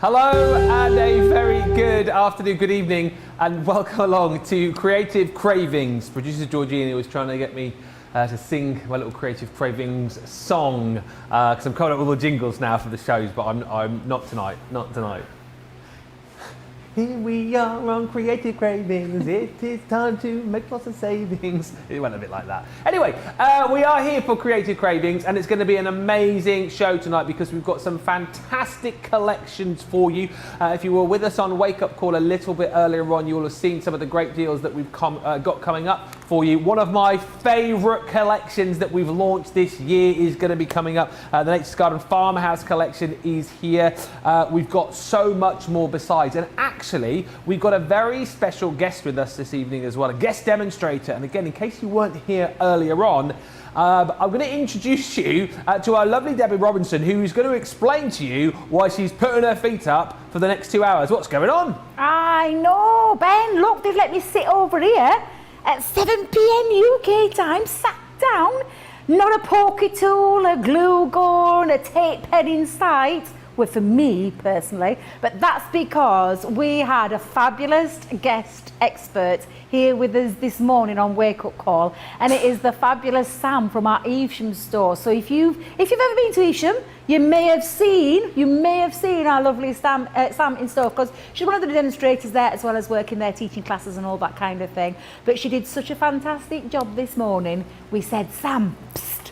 Hello and a very good afternoon, good evening, and welcome along to Creative Cravings. Producer Georgina was trying to get me to sing my little Creative Cravings song because I'm coming up with all the jingles now for the shows, but I'm not tonight, not tonight. Here we are on Creative Cravings, it is time to make lots of savings. It went a bit like that. Anyway, we are here for Creative Cravings and it's going to be an amazing show tonight because we've got some fantastic collections for you. If you were with us on Wake Up Call a little bit earlier on, you will have seen some of the great deals that we've got coming up for you. One of my favourite collections that we've launched this year is going to be coming up. The Nature's Garden Farmhouse collection is here. We've got so much more besides, and actually we've got a very special guest with us this evening as well, a guest demonstrator. And again, in case you weren't here earlier on, I'm going to introduce you to our lovely Debbie Robinson, who is going to explain to you why she's putting her feet up for the next 2 hours. What's going on? I know, Ben. Look, they've let me sit over here at 7 p.m. UK time, sat down, not a pokey tool, a glue gun, a tape pen in sight. Well, for me personally, but that's because we had a fabulous guest expert here with us this morning on Wake Up Call, and it is the fabulous Sam from our Evesham store. So if you've ever been to Evesham, you may have seen our lovely Sam in store, because she's one of the demonstrators there, as well as working there, teaching classes and all that kind of thing. But she did such a fantastic job this morning. We said, Sam, psst,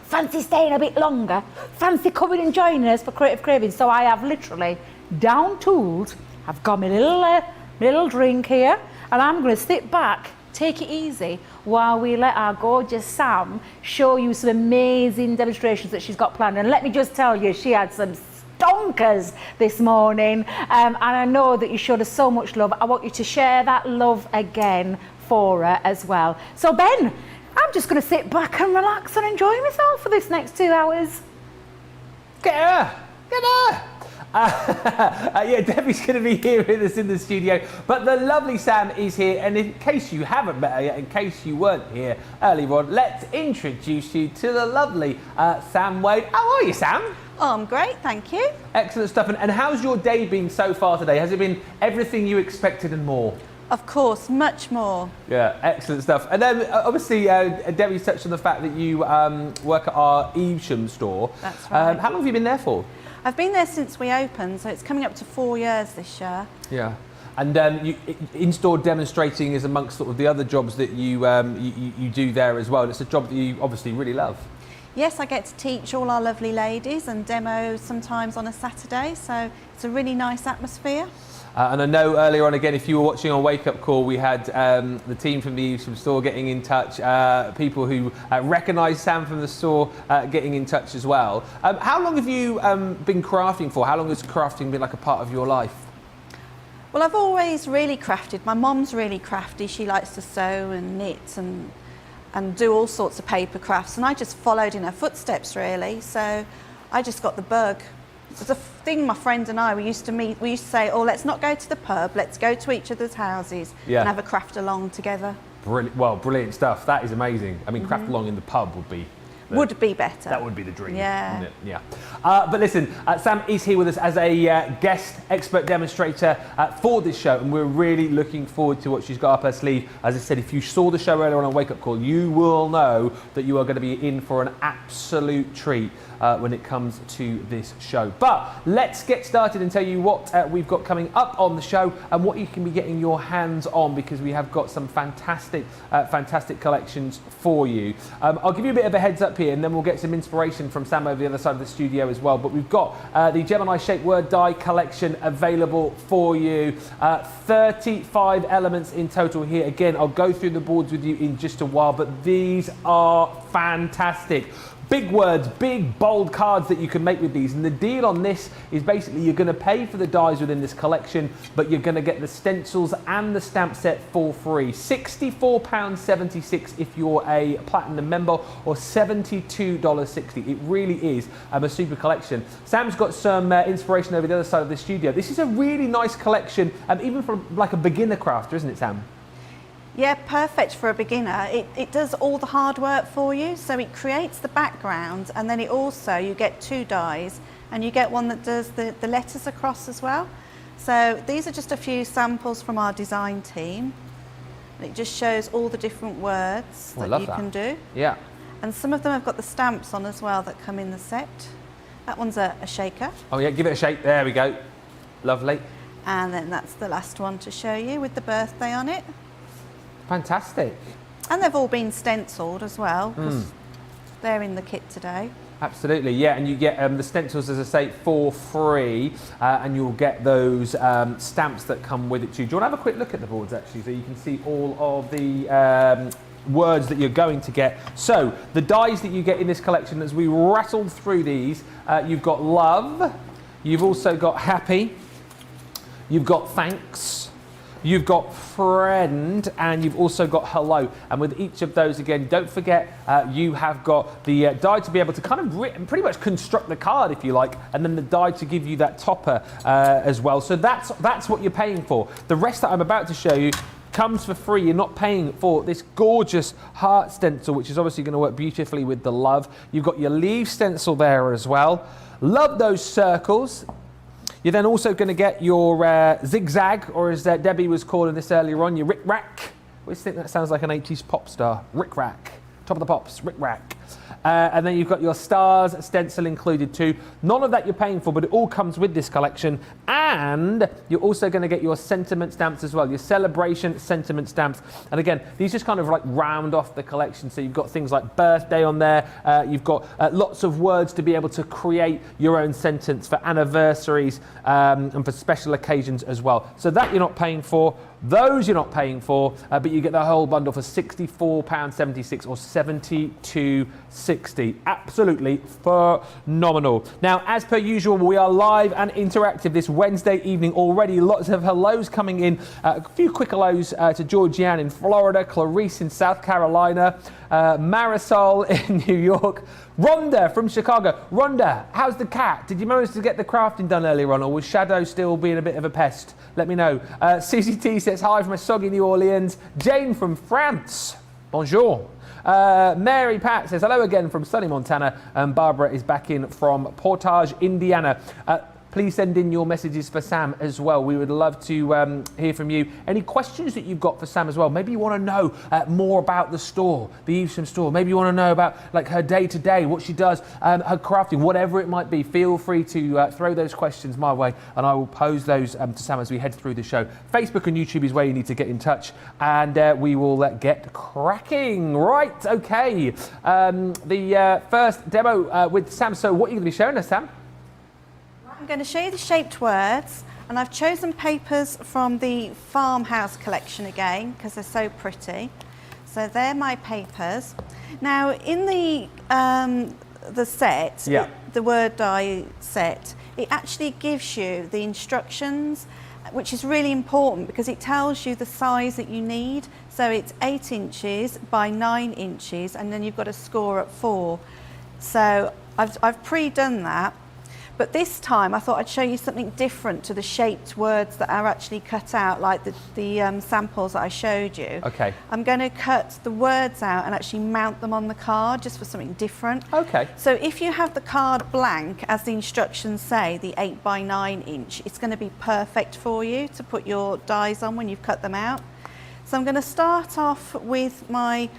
fancy staying a bit longer? Fancy coming and joining us for Creative Cravings? So I have literally down tooled. I've got my little drink here, and I'm going to sit back, take it easy, while we let our gorgeous Sam show you some amazing demonstrations that she's got planned. And let me just tell you, she had some stonkers this morning, and I know that you showed us so much love. I want you to share that love again for her as well. So Ben, I'm just going to sit back and relax and enjoy myself for this next 2 hours. Get her! Get her! Yeah, Debbie's going to be here with us in the studio, but the lovely Sam is here, and in case you haven't met her yet, in case you weren't here earlier on, let's introduce you to the lovely Sam Wade. How are you, Sam? Oh, I'm great, thank you. Excellent stuff. And how's your day been so far today? Has it been everything you expected and more? Of course, much more. Yeah, excellent stuff. And then obviously Debbie's touched on the fact that you work at our Evesham store. That's right. How long have you been there for? I've been there since we opened, so it's coming up to 4 years this year. Yeah. And in-store demonstrating is amongst sort of the other jobs that you do there as well. It's a job that you obviously really love. Yes, I get to teach all our lovely ladies and demo sometimes on a Saturday, so it's a really nice atmosphere. And I know earlier on, again, if you were watching on Wake Up Call, we had the team from the Evesham store getting in touch, people who recognise Sam from the store getting in touch as well. How long have you been crafting for? How long has crafting been like a part of your life? Well, I've always really crafted. My mum's really crafty. She likes to sew and knit and do all sorts of paper crafts, and I just followed in her footsteps, really. So I just got the bug. It's a thing my friend and I, we used to say, oh, let's not go to the pub, let's go to each other's houses and have a craft along together. Brilliant, well, brilliant stuff. That is amazing. I mean, craft along in the pub would be better. That would be the dream, yeah. Wouldn't it? Yeah. But listen, Sam is here with us as a guest expert demonstrator for this show, and we're really looking forward to what she's got up her sleeve. As I said, if you saw the show earlier on Wake Up Call, you will know that you are going to be in for an absolute treat when it comes to this show. But let's get started and tell you what we've got coming up on the show and what you can be getting your hands on, because we have got some fantastic collections for you. I'll give you a bit of a heads up here, and then we'll get some inspiration from Sam over the other side of the studio as well. But we've got the Gemini shaped word die collection available for you. 35 elements in total here. Again, I'll go through the boards with you in just a while, but these are fantastic. Big words, big bold cards that you can make with these, and the deal on this is basically you're going to pay for the dies within this collection, but you're going to get the stencils and the stamp set for free. £64.76 if you're a platinum member, or $72.60. It really is a super collection. Sam's got some inspiration over the other side of the studio. This is a really nice collection, even for like a beginner crafter, isn't it, Sam? Yeah, perfect for a beginner. It does all the hard work for you. So it creates the background, and then it also, you get 2 dies, and you get one that does the letters across as well. So these are just a few samples from our design team. It just shows all the different words that you can do. Yeah. And some of them have got the stamps on as well that come in the set. That one's a shaker. Oh yeah, give it a shake. There we go. Lovely. And then that's the last one to show you with the birthday on it. Fantastic. And they've all been stenciled as well, because they're in the kit today. Absolutely, yeah, and you get the stencils, as I say, for free, and you'll get those stamps that come with it too. Do you want to have a quick look at the boards, actually, so you can see all of the words that you're going to get? So, the dies that you get in this collection, as we rattled through these, you've got love, you've also got happy, you've got thanks, you've got friend, and you've also got hello. And with each of those, again, don't forget you have got the die to be able to kind of pretty much construct the card, if you like, and then the die to give you that topper as well. So that's what you're paying for. The rest that I'm about to show you comes for free. You're not paying for this gorgeous heart stencil, which is obviously going to work beautifully with the love. You've got your leaf stencil there as well. Love those circles. You're then also going to get your zigzag, or as Debbie was calling this earlier on, your rick-rack. I think that sounds like an 80s pop star. Rick-rack. Top of the pops, rick-rack. And then you've got your stars stencil included too. None of that you're paying for, but it all comes with this collection. And you're also going to get your sentiment stamps as well, your celebration sentiment stamps. And again, these just kind of like round off the collection. So you've got things like birthday on there. You've got lots of words to be able to create your own sentence for anniversaries and for special occasions as well. So that you're not paying for. Those you're not paying for, but you get the whole bundle for £64.76 or £72.60. Absolutely phenomenal. Now, as per usual, we are live and interactive this Wednesday evening already. Lots of hellos coming in. A few quick hellos to Georgianne in Florida, Clarice in South Carolina, Marisol in New York, Rhonda from Chicago. Rhonda, how's the cat? Did you manage to get the crafting done earlier on, or was Shadow still being a bit of a pest? Let me know. CCT says hi from a soggy New Orleans. Jane from France. Bonjour. Mary Pat says hello again from sunny Montana. And Barbara is back in from Portage, Indiana. Please send in your messages for Sam as well. We would love to hear from you. Any questions that you've got for Sam as well? Maybe you want to know more about the store, the Evesham store. Maybe you want to know about like her day-to-day, what she does, her crafting, whatever it might be. Feel free to throw those questions my way, and I will pose those to Sam as we head through the show. Facebook and YouTube is where you need to get in touch, and we will get cracking. Right, okay. The first demo with Sam. So what are you going to be showing us, Sam? I'm going to show you the shaped words, and I've chosen papers from the Farmhouse collection again because they're so pretty. So they're my papers. Now in the set, yeah. The word die set, it actually gives you the instructions, which is really important because it tells you the size that you need. So it's 8 inches by 9 inches, and then you've got to score at 4. So I've pre-done that. But this time I thought I'd show you something different to the shaped words that are actually cut out, like the samples that I showed you. Okay. I'm going to cut the words out and actually mount them on the card just for something different. Okay. So if you have the card blank, as the instructions say, the 8 by 9 inch, it's going to be perfect for you to put your dies on when you've cut them out. So I'm going to start off with my,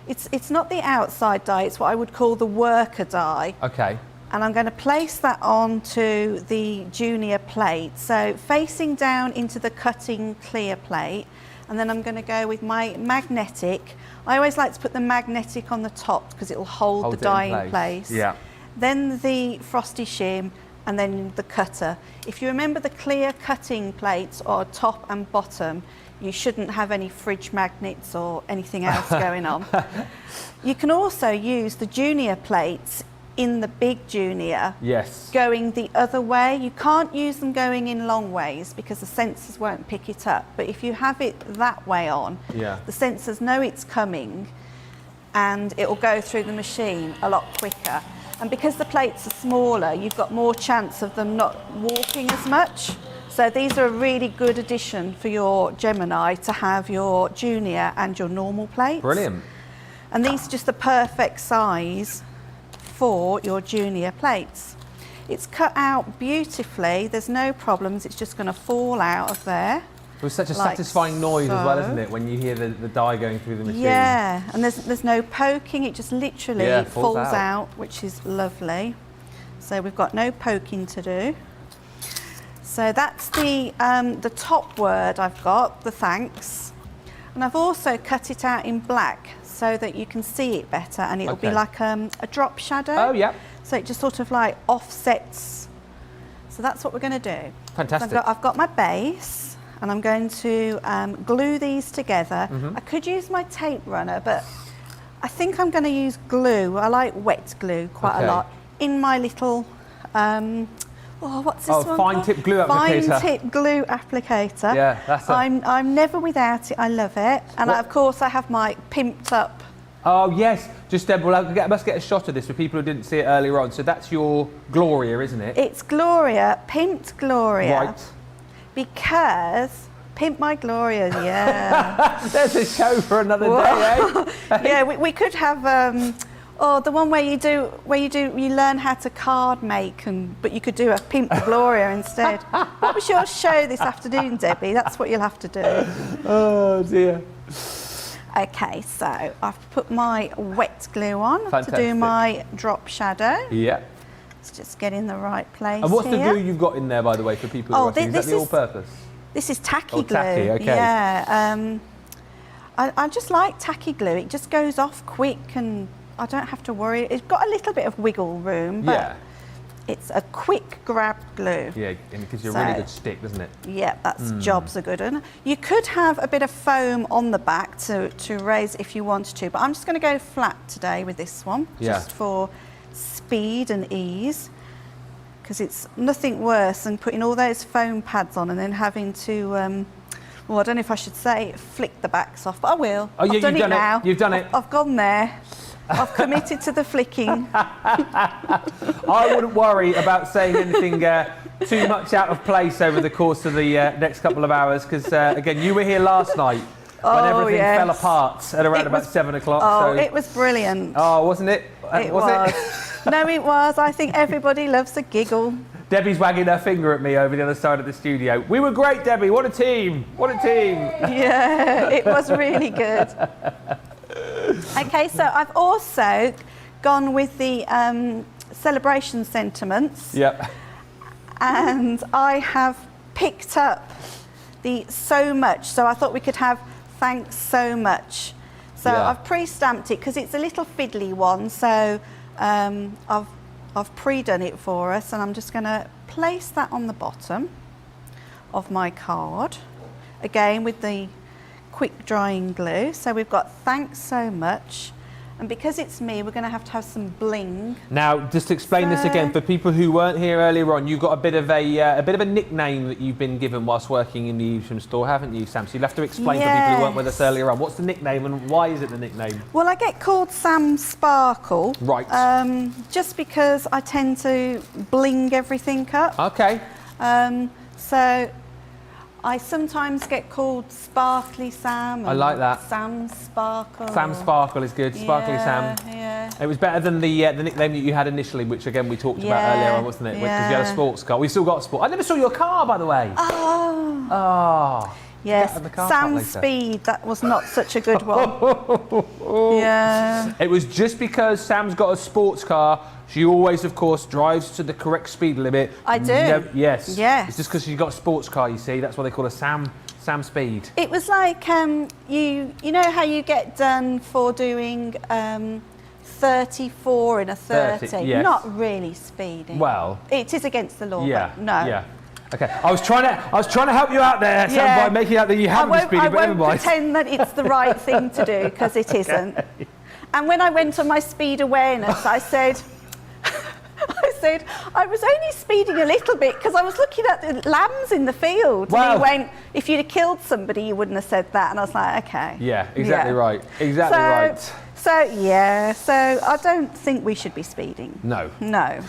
it's not the outside die, it's what I would call the worker die. Okay. And I'm going to place that onto the junior plate. So facing down into the cutting clear plate. And then I'm going to go with my magnetic. I always like to put the magnetic on the top because it will hold the die in place. Yeah. Then the frosty shim, and then the cutter. If you remember the clear cutting plates or top and bottom, you shouldn't have any fridge magnets or anything else going on. You can also use the junior plates in the big junior, yes, going the other way. You can't use them going in long ways because the sensors won't pick it up. But if you have it that way on, yeah, the sensors know it's coming and it will go through the machine a lot quicker. And because the plates are smaller, you've got more chance of them not warping as much. So these are a really good addition for your Gemini to have your junior and your normal plates. Brilliant. And these are just the perfect size for your junior plates. It's cut out beautifully, there's no problems, it's just going to fall out of there. It was such a like satisfying noise as well, so. isn't it, when you hear the dye going through the machine? Yeah, and there's no poking, it just literally Yeah, falls falls out, which is lovely. So we've got no poking to do. So that's the top word I've got, the thanks. And I've also cut it out in black so that you can see it better, and it'll be like a drop shadow. Oh, yeah. So it just sort of like offsets. So that's what we're going to do. Fantastic. So I've got my base, and I'm going to glue these together. I could use my tape runner, but I think I'm going to use glue. I like wet glue quite a lot. In my little, what's this one fine called? tip glue applicator. Fine tip glue applicator. Yeah, that's it. I'm never without it. I love it. And of course I have my pimped up. Oh yes, just Deb, I must get a shot of this for people who didn't see it earlier on. So that's your Gloria, isn't it? It's Gloria, pimped Gloria. Right. Because pimp my Gloria, yeah. There's a show for another day, eh? Yeah, we could have the one where you learn how to card make, but you could do a pimp Gloria instead. What was your show this afternoon, Debbie? That's what you'll have to do. Oh dear. Okay, so I've put my wet glue on to do Fantastic. my drop shadow. Yeah. Let's just get in the right place. And what's the here. glue you've got in there, by the way, for people who are watching? Is that the all-purpose? This is tacky Oh, glue. tacky, okay. Yeah. I just like tacky glue. It just goes off quick, and I don't have to worry. It's got a little bit of wiggle room, but Yeah. it's a quick grab glue. Yeah, and it gives you a really good stick, doesn't it? Yeah, that's jobs are good. And you could have a bit of foam on the back to raise if you wanted to, but I'm just going to go flat today with this one, just for speed and ease, because it's nothing worse than putting all those foam pads on and then having to, I don't know if I should say flick the backs off, but I will. Oh, yeah, I've done you've done it now. You've done it. I've gone there. I've committed to the flicking. I wouldn't worry about saying anything too much out of place over the course of the next couple of hours, because again, you were here last night when everything fell apart at around about 7 o'clock. Oh, so. it was brilliant. Oh, wasn't it? It was. No, it was. I think everybody loves a giggle. Debbie's wagging her finger at me over the other side of the studio. We were great, Debbie. What a team. What a team. Yeah, it was really good. Okay, so I've also gone with the celebration sentiments. Yep. And I have picked up the so much. So I thought we could have thanks so much. So I've pre-stamped it because it's a little fiddly one. So I've pre-done it for us, and I'm just going to place that on the bottom of my card. Again with the quick drying glue. So we've got thanks so much, and because it's me, we're going to have some bling. Now, just to explain this again for people who weren't here earlier on, you've got a bit of a nickname that you've been given whilst working in the Evesham store, haven't you, Sam? So you'll have to explain for people who weren't with us earlier on. What's the nickname and why is it the nickname? Well, I get called Sam Sparkle. Right. Just because I tend to bling everything up. Okay. So I sometimes get called Sparkly Sam. I like that. Sam Sparkle. Sam Sparkle is good. Sparkly Sam. Yeah. It was better than the nickname that you had initially, which again we talked about earlier on, wasn't it? Because you had a sports car. We still got a sport. I never saw your car, by the way. Oh. Oh. Yes. Sam later. Speed. That was not such a good one. Yeah. It was just because Sam's got a sports car. She always, of course, drives to the correct speed limit. I do. Yes. Yes. It's just because she's got a sports car, you see. That's why they call her Sam Speed. It was like you know how you get done for doing 34 in a 30. Yes. Not really speeding. Well, it is against the law. yeah. But no. Yeah. Okay. I was trying to help you out there, Sam, by making out that you haven't been speeding, but never I won't mind. pretend that it's the right thing to do, because it isn't. And when I went on my speed awareness, I said, I was only speeding a little bit because I was looking at the lambs in the field. Wow. And he went, if you'd have killed somebody, you wouldn't have said that. And I was like, okay. Yeah, exactly right. Exactly right. So I don't think we should be speeding. No. No.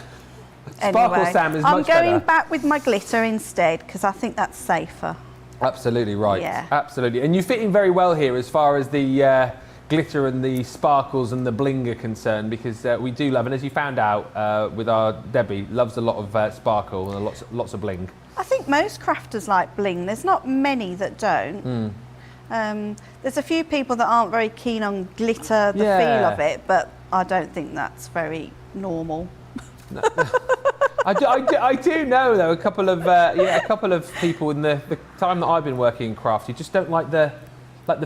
Sparkle Anyway, Sam is I'm much going better. back with my glitter instead because I think that's safer. Absolutely right. Yeah. Absolutely. And you fit in very well here as far as the glitter and the sparkles and the bling are concerned, because we do love, and as you found out with our Debbie, loves a lot of sparkle and lots of bling. I think most crafters like bling. There's not many that don't. There's a few people that aren't very keen on glitter, the feel of it, but I don't think that's very normal. No. I do know though a couple of people in the time that I've been working in craft who just don't like the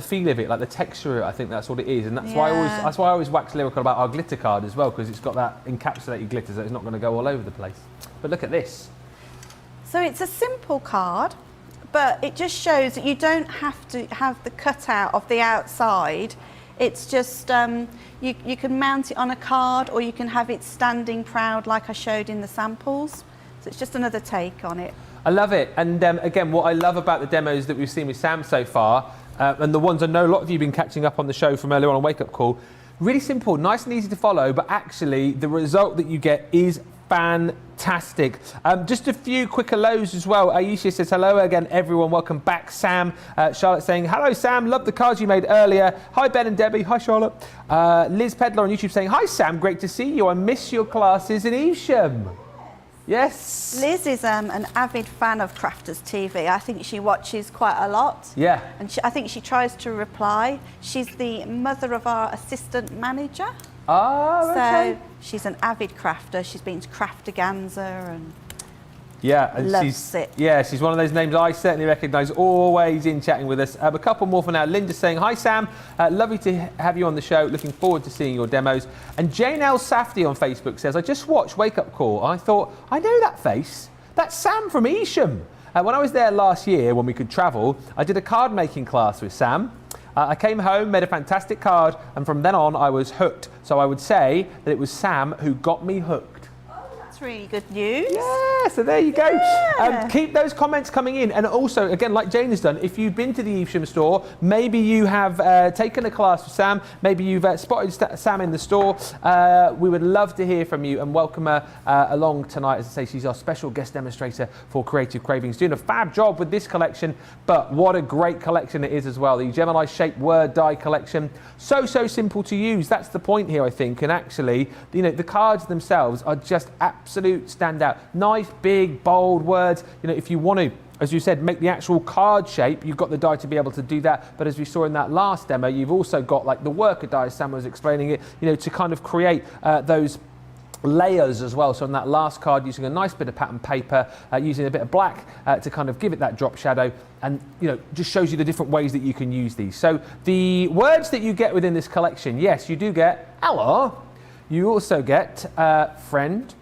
feel of it, like the texture of it. I think that's what it is, and that's why I always wax lyrical about our glitter card as well, because it's got that encapsulated glitter, so it's not going to go all over the place. But look at this. So it's a simple card, but it just shows that you don't have to have the cutout of the outside. It's just, you can mount it on a card, or you can have it standing proud like I showed in the samples. So it's just another take on it. I love it. And again, what I love about the demos that we've seen with Sam so far, and the ones I know a lot of you have been catching up on the show from earlier on Wake Up Call, really simple, nice and easy to follow, but actually the result that you get is fantastic. Just a few quick hellos as well. Aisha says, hello again, everyone. Welcome back, Sam. Charlotte saying, hello, Sam. Love the cards you made earlier. Hi, Ben and Debbie. Hi, Charlotte. Liz Pedler on YouTube saying, hi, Sam. Great to see you. I miss your classes in Evesham. Yes. Liz is an avid fan of Crafters TV. I think she watches quite a lot. Yeah. And I think she tries to reply. She's the mother of our assistant manager. Oh, okay. So she's an avid crafter. She's been to Craftaganza and and loves it. Yeah, she's one of those names I certainly recognise, always in chatting with us. A couple more for now. Linda saying, hi Sam, lovely to have you on the show. Looking forward to seeing your demos. And Jane L. Safdie on Facebook says, I just watched Wake Up Call. I thought, I know that face. That's Sam from Evesham. When I was there last year, when we could travel, I did a card making class with Sam. I came home, made a fantastic card, and from then on I was hooked. So I would say that it was Sam who got me hooked. That's really good news. Yeah, so there you go. Yeah. Keep those comments coming in. And also, again, like Jane has done, if you've been to the Evesham store, maybe you have taken a class with Sam, maybe you've spotted Sam in the store, we would love to hear from you and welcome her along tonight. As I say, she's our special guest demonstrator for Creative Cravings, doing a fab job with this collection, but what a great collection it is as well. The Gemini shaped word die collection. So simple to use. That's the point here, I think. And actually, you know, the cards themselves are just absolute standout. Nice, big, bold words. You know, if you want to, as you said, make the actual card shape, you've got the die to be able to do that. But as we saw in that last demo, you've also got like the worker die, Sam was explaining it, you know, to kind of create those layers as well. So on that last card, using a nice bit of pattern paper, using a bit of black to kind of give it that drop shadow, and you know, just shows you the different ways that you can use these. So the words that you get within this collection, yes, you do get hello. You also get friend.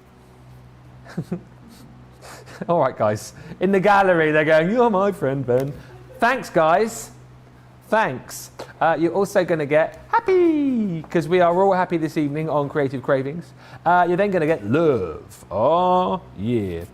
All right, guys. In the gallery, they're going, you're my friend, Ben. Thanks, guys. Thanks. You're also going to get happy, because we are all happy this evening on Creative Cravings. You're then going to get love. Oh, yeah.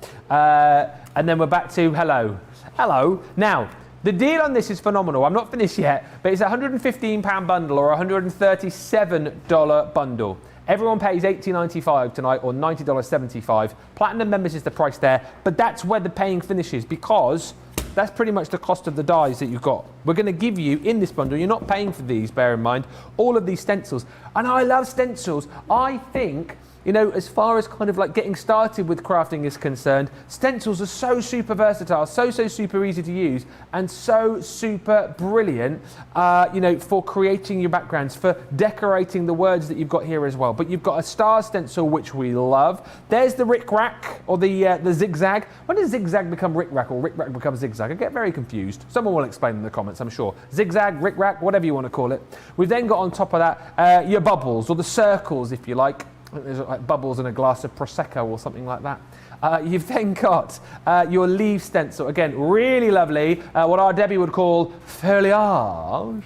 And then we're back to hello. Hello. Now, the deal on this is phenomenal. I'm not finished yet, but it's a £115 bundle or a $137 bundle. Everyone pays $80.95 tonight or $90.75. Platinum members is the price there, but that's where the paying finishes, because that's pretty much the cost of the dies that you've got. We're going to give you in this bundle, you're not paying for these, bear in mind, all of these stencils. And I love stencils. I think, you know, as far as kind of like getting started with crafting is concerned, stencils are so super versatile, so super easy to use, and so super brilliant, you know, for creating your backgrounds, for decorating the words that you've got here as well. But you've got a star stencil, which we love. There's the Rick Rack, or the zigzag. When does zigzag become Rick Rack, or Rick Rack become zigzag? I get very confused. Someone will explain in the comments, I'm sure. Zigzag, Rick Rack, whatever you want to call it. We've then got on top of that your bubbles, or the circles, if you like. I think there's like bubbles in a glass of Prosecco or something like that. You've then got your leaf stencil. Again, really lovely. What our Debbie would call foliage.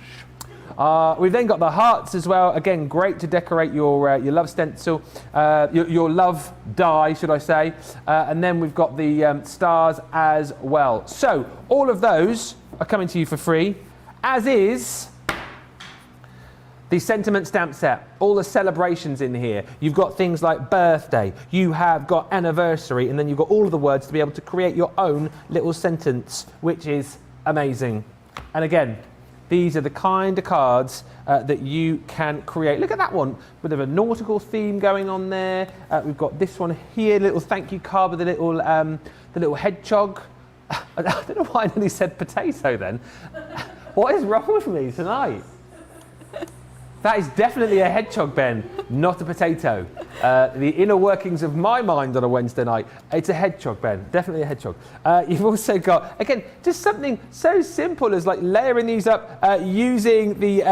We've then got the hearts as well. Again, great to decorate your love stencil, your love die, should I say. And then we've got the stars as well. So all of those are coming to you for free, as is The sentiment stamp set, all the celebrations in here. You've got things like birthday, you have got anniversary, and then you've got all of the words to be able to create your own little sentence, which is amazing. And again, these are the kind of cards that you can create. Look at that one, bit of a nautical theme going on there. We've got this one here, little thank you card with the little hedgehog. I don't know why I nearly said potato then. What is wrong with me tonight? That is definitely a hedgehog, Ben, not a potato. The inner workings of my mind on a Wednesday night. It's a hedgehog, Ben, definitely a hedgehog. You've also got, again, just something so simple as like layering these up using the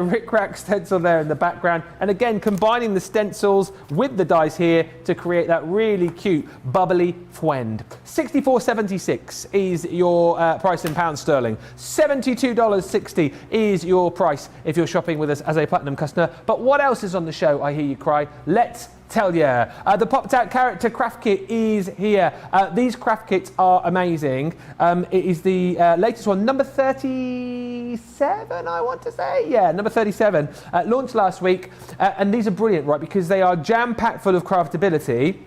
Rick Rack stencil there in the background. And again, combining the stencils with the dies here to create that really cute, bubbly friend. $64.76 is your price in pounds sterling. $72.60 is your price if you're shopping with us as a Platinum customer. But what else is on the show, I hear you cry? Let's tell ya. The popped out character craft kit is here. These craft kits are amazing. It is the latest one, number 37, I want to say. Yeah, number 37. Launched last week. And these are brilliant, right? Because they are jam-packed full of craftability.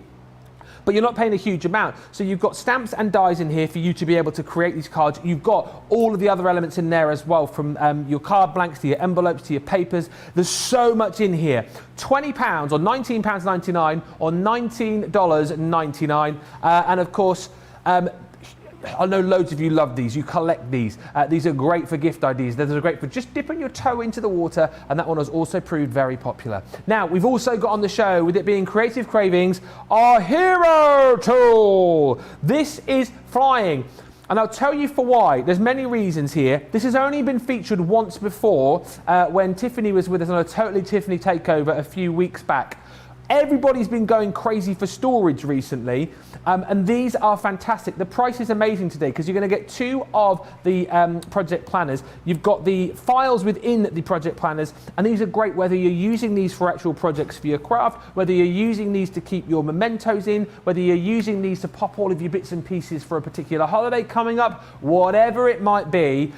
But you're not paying a huge amount. So you've got stamps and dies in here for you to be able to create these cards. You've got all of the other elements in there as well, from your card blanks to your envelopes to your papers. There's so much in here. £20 or £19.99 or $19.99. And of course, I know loads of you love these, you collect these. These are great for gift ideas. They're great for just dipping your toe into the water, and that one has also proved very popular. Now, we've also got on the show, with it being Creative Cravings, our hero tool. This is flying. And I'll tell you for why. There's many reasons here. This has only been featured once before when Tiffany was with us on a Totally Tiffany takeover a few weeks back. Everybody's been going crazy for storage recently, and these are fantastic. The price is amazing today because you're going to get two of the project planners. You've got the files within the project planners, and these are great whether you're using these for actual projects for your craft, whether you're using these to keep your mementos in, whether you're using these to pop all of your bits and pieces for a particular holiday coming up, whatever it might be,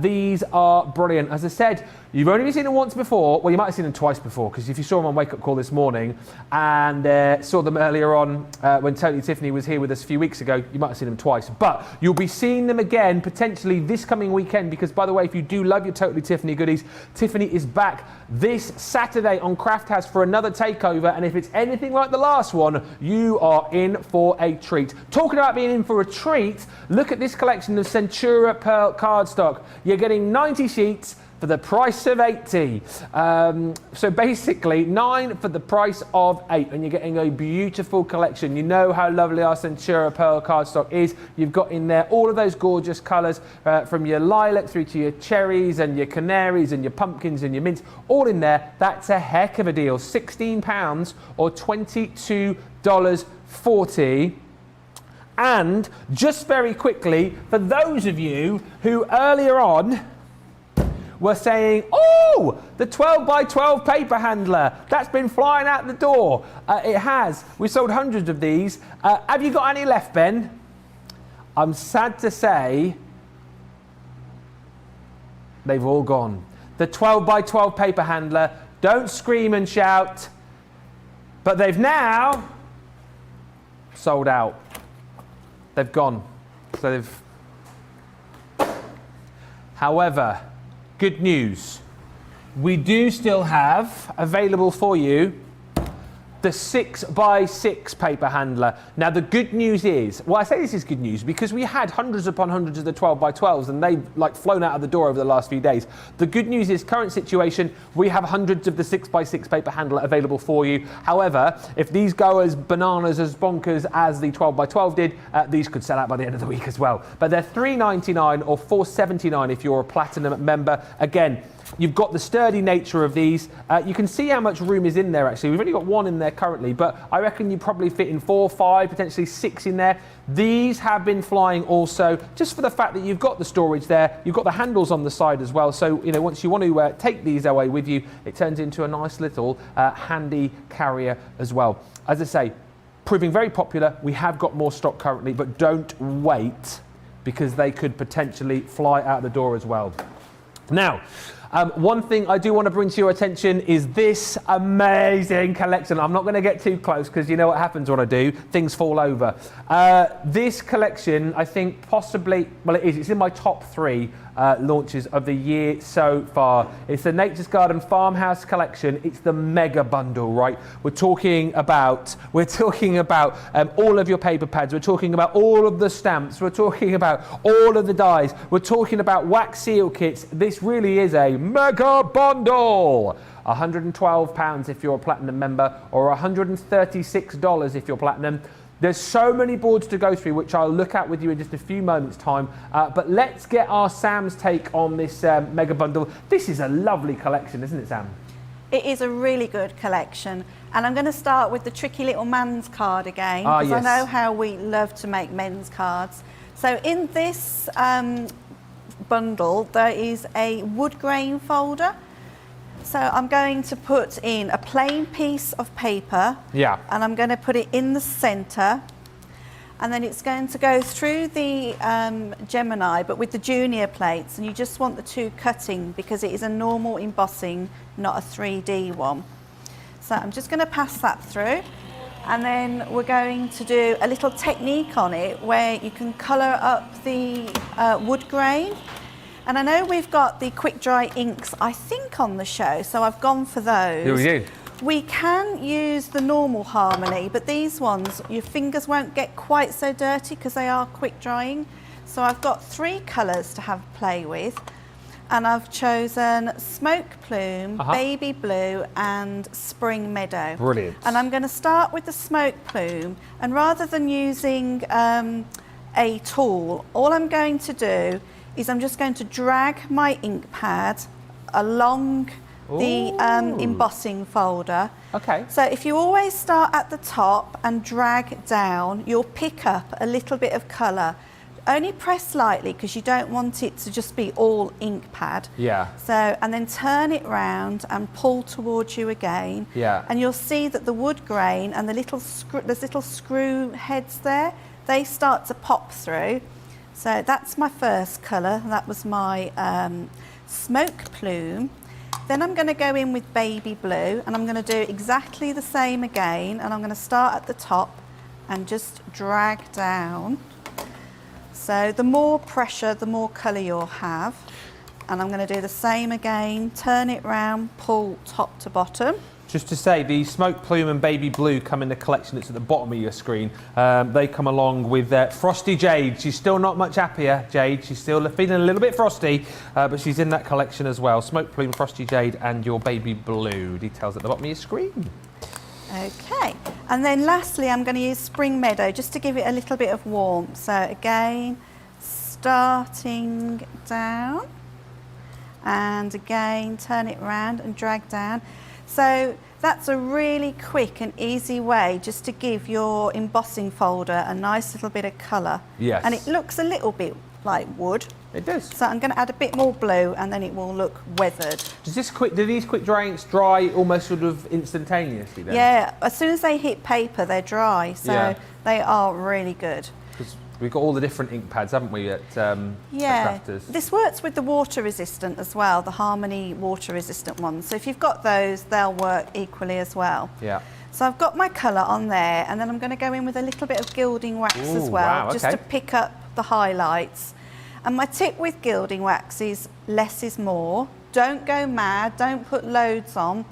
these are brilliant. As I said, you've only seen them once before. Well, you might have seen them twice before, because if you saw them on Wake Up Call this morning and saw them earlier on when Totally Tiffany was here with us a few weeks ago, you might have seen them twice. But you'll be seeing them again potentially this coming weekend, because, by the way, if you do love your Totally Tiffany goodies, Tiffany is back this Saturday on Craft House for another takeover. And if it's anything like the last one, you are in for a treat. Talking about being in for a treat, look at this collection of Centura Pearl cardstock. You're getting 90 sheets for the price of 80. So basically 9 for the price of 8, and you're getting a beautiful collection. You know how lovely our Centura Pearl cardstock is. You've got in there all of those gorgeous colours, from your lilac through to your cherries and your canaries and your pumpkins and your mints, all in there. That's a heck of a deal. £16 or $22.40. And just very quickly, for those of you who earlier on were saying, oh, the 12 by 12 paper handler, that's been flying out the door. It has. We sold hundreds of these. Have you got any left, Ben? I'm sad to say they've all gone. The 12 by 12 paper handler, don't scream and shout, but they've now sold out. They've gone. So they've... However, good news, we do still have available for you the 6 by 6 paper handler. Now the good news is, well, I say this is good news because we had hundreds upon hundreds of the 12 by 12s and they've like flown out of the door over the last few days. The good news is, current situation, we have hundreds of the 6 by 6 paper handler available for you. However, if these go as bananas, as bonkers as the 12 by 12 did, these could sell out by the end of the week as well. But they're $3.99 or $4.79 if you're a Platinum member. Again, you've got the sturdy nature of these. You can see how much room is in there actually. We've only got one in there currently, but I reckon you probably fit in 4, 5, potentially 6 in there. These have been flying also, just for the fact that you've got the storage there. You've got the handles on the side as well. So, you know, once you want to take these away with you, it turns into a nice little handy carrier as well. As I say, proving very popular. We have got more stock currently, but don't wait because they could potentially fly out the door as well. Now, One thing I do want to bring to your attention is this amazing collection. I'm not going to get too close because you know what happens when I do, things fall over. This collection, I think possibly, well it is, it's in my top 3 launches of the year so far. It's the Nature's Garden Farmhouse collection. It's the mega bundle, right? We're talking about all of your paper pads. We're talking about all of the stamps. We're talking about all of the dies. We're talking about wax seal kits. This really is a mega bundle. £112 if you're a platinum member, or $136 if you're platinum. There's so many boards to go through, which I'll look at with you in just a few moments' time. But let's get our Sam's take on this mega bundle. This is a lovely collection, isn't it, Sam? It is a really good collection. And I'm going to start with the tricky little man's card again, because yes. I know how we love to make men's cards. So in this bundle, there is a wood grain folder. So I'm going to put in a plain piece of paper, and I'm going to put it in the centre, and then it's going to go through the Gemini, but with the junior plates, and you just want the 2 cutting because it is a normal embossing, not a 3D one. So I'm just going to pass that through, and then we're going to do a little technique on it where you can colour up the wood grain. And I know we've got the quick dry inks, I think, on the show, so I've gone for those. Here we go. We can use the normal Harmony, but these ones, your fingers won't get quite so dirty because they are quick drying. So I've got 3 colours to have play with, and I've chosen Smoke Plume, Baby Blue and Spring Meadow. Brilliant. And I'm going to start with the Smoke Plume, and rather than using a tool, all I'm going to do is I'm just going to drag my ink pad along the embossing folder. Okay. So if you always start at the top and drag down, you'll pick up a little bit of colour. Only press lightly because you don't want it to just be all ink pad. Yeah. So, and then turn it round and pull towards you again. Yeah. And you'll see that the wood grain and the there's little screw heads there, they start to pop through. So that's my first colour, that was my Smoke Plume. Then I'm going to go in with Baby Blue, and I'm going to do exactly the same again, and I'm going to start at the top and just drag down. So the more pressure, the more colour you'll have. And I'm going to do the same again, turn it round, pull top to bottom. Just to say, the Smoke Plume and Baby Blue come in the collection that's at the bottom of your screen. They come along with Frosty Jade. She's still not much happier, Jade. She's still feeling a little bit frosty, but she's in that collection as well. Smoke Plume, Frosty Jade and your Baby Blue. Details at the bottom of your screen. Okay, and then lastly I'm going to use Spring Meadow just to give it a little bit of warmth. So again, starting down, and again turn it round and drag down. So that's a really quick and easy way just to give your embossing folder a nice little bit of colour. Yes. And it looks a little bit like wood. It does. So I'm going to add a bit more blue and then it will look weathered. Do these quick dry inks dry almost sort of instantaneously then? Yeah, as soon as they hit paper they're dry, so they are really good. We've got all the different ink pads, haven't we, at Crafters? This works with the water resistant as well, the Harmony water resistant ones. So if you've got those, they'll work equally as well. Yeah. So I've got my colour on there, and then I'm going to go in with a little bit of gilding wax as well, just to pick up the highlights. And my tip with gilding wax is less is more. Don't go mad, don't put loads on.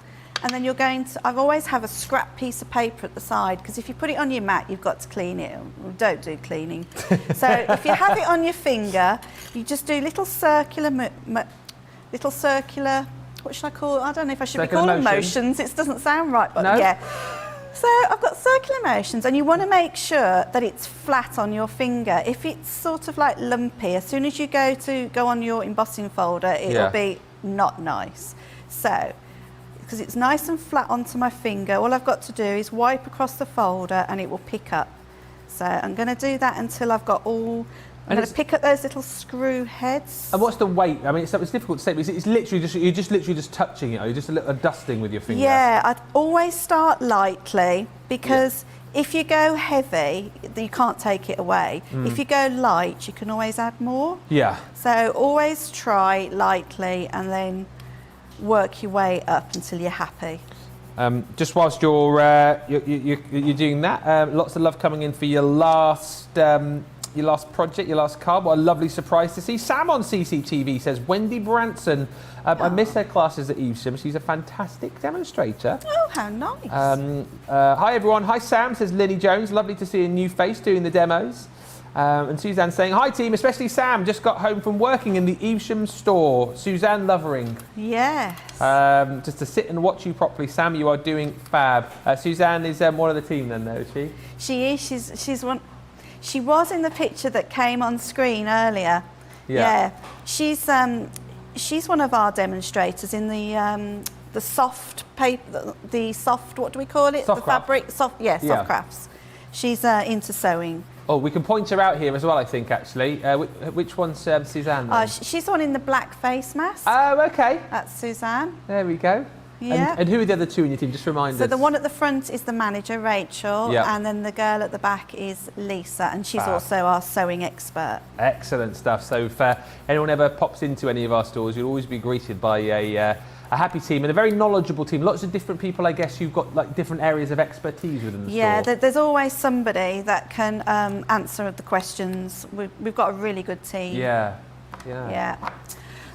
And then you're going to, I've always have a scrap piece of paper at the side, because if you put it on your mat, you've got to clean it. Don't do cleaning. So if you have it on your finger, you just do little circular, what should I call it? I don't know if I should be calling motions. It doesn't sound right, but yeah. So I've got circular motions, and you want to make sure that it's flat on your finger. If it's sort of like lumpy, as soon as you go on your embossing folder, it'll be not nice. So, because it's nice and flat onto my finger, all I've got to do is wipe across the folder and it will pick up. So I'm going to do that until I've got all, I'm going to pick up those little screw heads. And what's the weight? I mean, it's difficult to say, but it's literally just, you're just literally just touching it, or you're just a dusting with your finger? Yeah, I'd always start lightly, because if you go heavy, you can't take it away. If you go light, you can always add more. Yeah. So always try lightly and then work your way up until you're happy. Just whilst you're doing that, lots of love coming in for your last project, your last card. What a lovely surprise to see. Sam on CCTV says, Wendy Branson, I miss her classes at Evesham. She's a fantastic demonstrator. Oh, how nice. Hi everyone. Hi Sam, says Lily Jones. Lovely to see a new face doing the demos. And Suzanne saying, hi team, especially Sam, just got home from working in the Evesham store. Suzanne Lovering. Yes. Just to sit and watch you properly. Sam, you are doing fab. Suzanne is one of the team then, though, is she? She is. She's one. She was in the picture that came on screen earlier. Yeah. She's one of our demonstrators in the soft paper, the soft, what do we call it? Soft the craft. fabric, soft crafts. She's into sewing. Oh, we can point her out here as well, I think, actually. Which one's Suzanne? Then? She's the one in the black face mask. Oh, okay. That's Suzanne. There we go. Yeah. And who are the other two in your team? Just remind us. So the one at the front is the manager, Rachel, yeah. and then the girl at the back is Lisa, and she's also our sewing expert. Excellent stuff. So if anyone ever pops into any of our stores, you'll always be greeted by a happy team and a very knowledgeable team. Lots of different people, I guess. You've got like different areas of expertise within the store. Yeah, there's always somebody that can answer the questions. We've got a really good team. Yeah.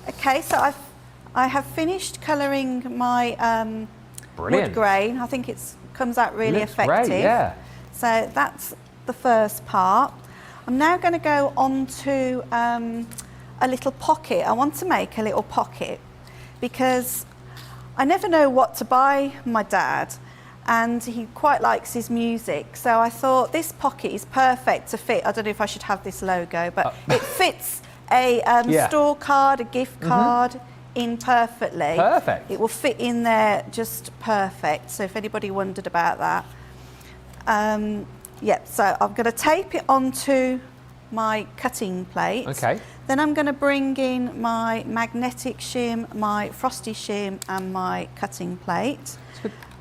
Okay, so I have finished colouring my wood grain. I think it comes out really effective. Great, yeah. So that's the first part. I'm now going to go on to a little pocket. I want to make a little pocket because I never know what to buy my dad, and he quite likes his music. So I thought this pocket is perfect to fit. I don't know if I should have this logo, but it fits a store card, a gift card in perfectly. Perfect. It will fit in there just perfect. So if anybody wondered about that. So I'm going to tape it onto my cutting plate. Okay. Then I'm going to bring in my magnetic shim, my frosty shim and my cutting plate.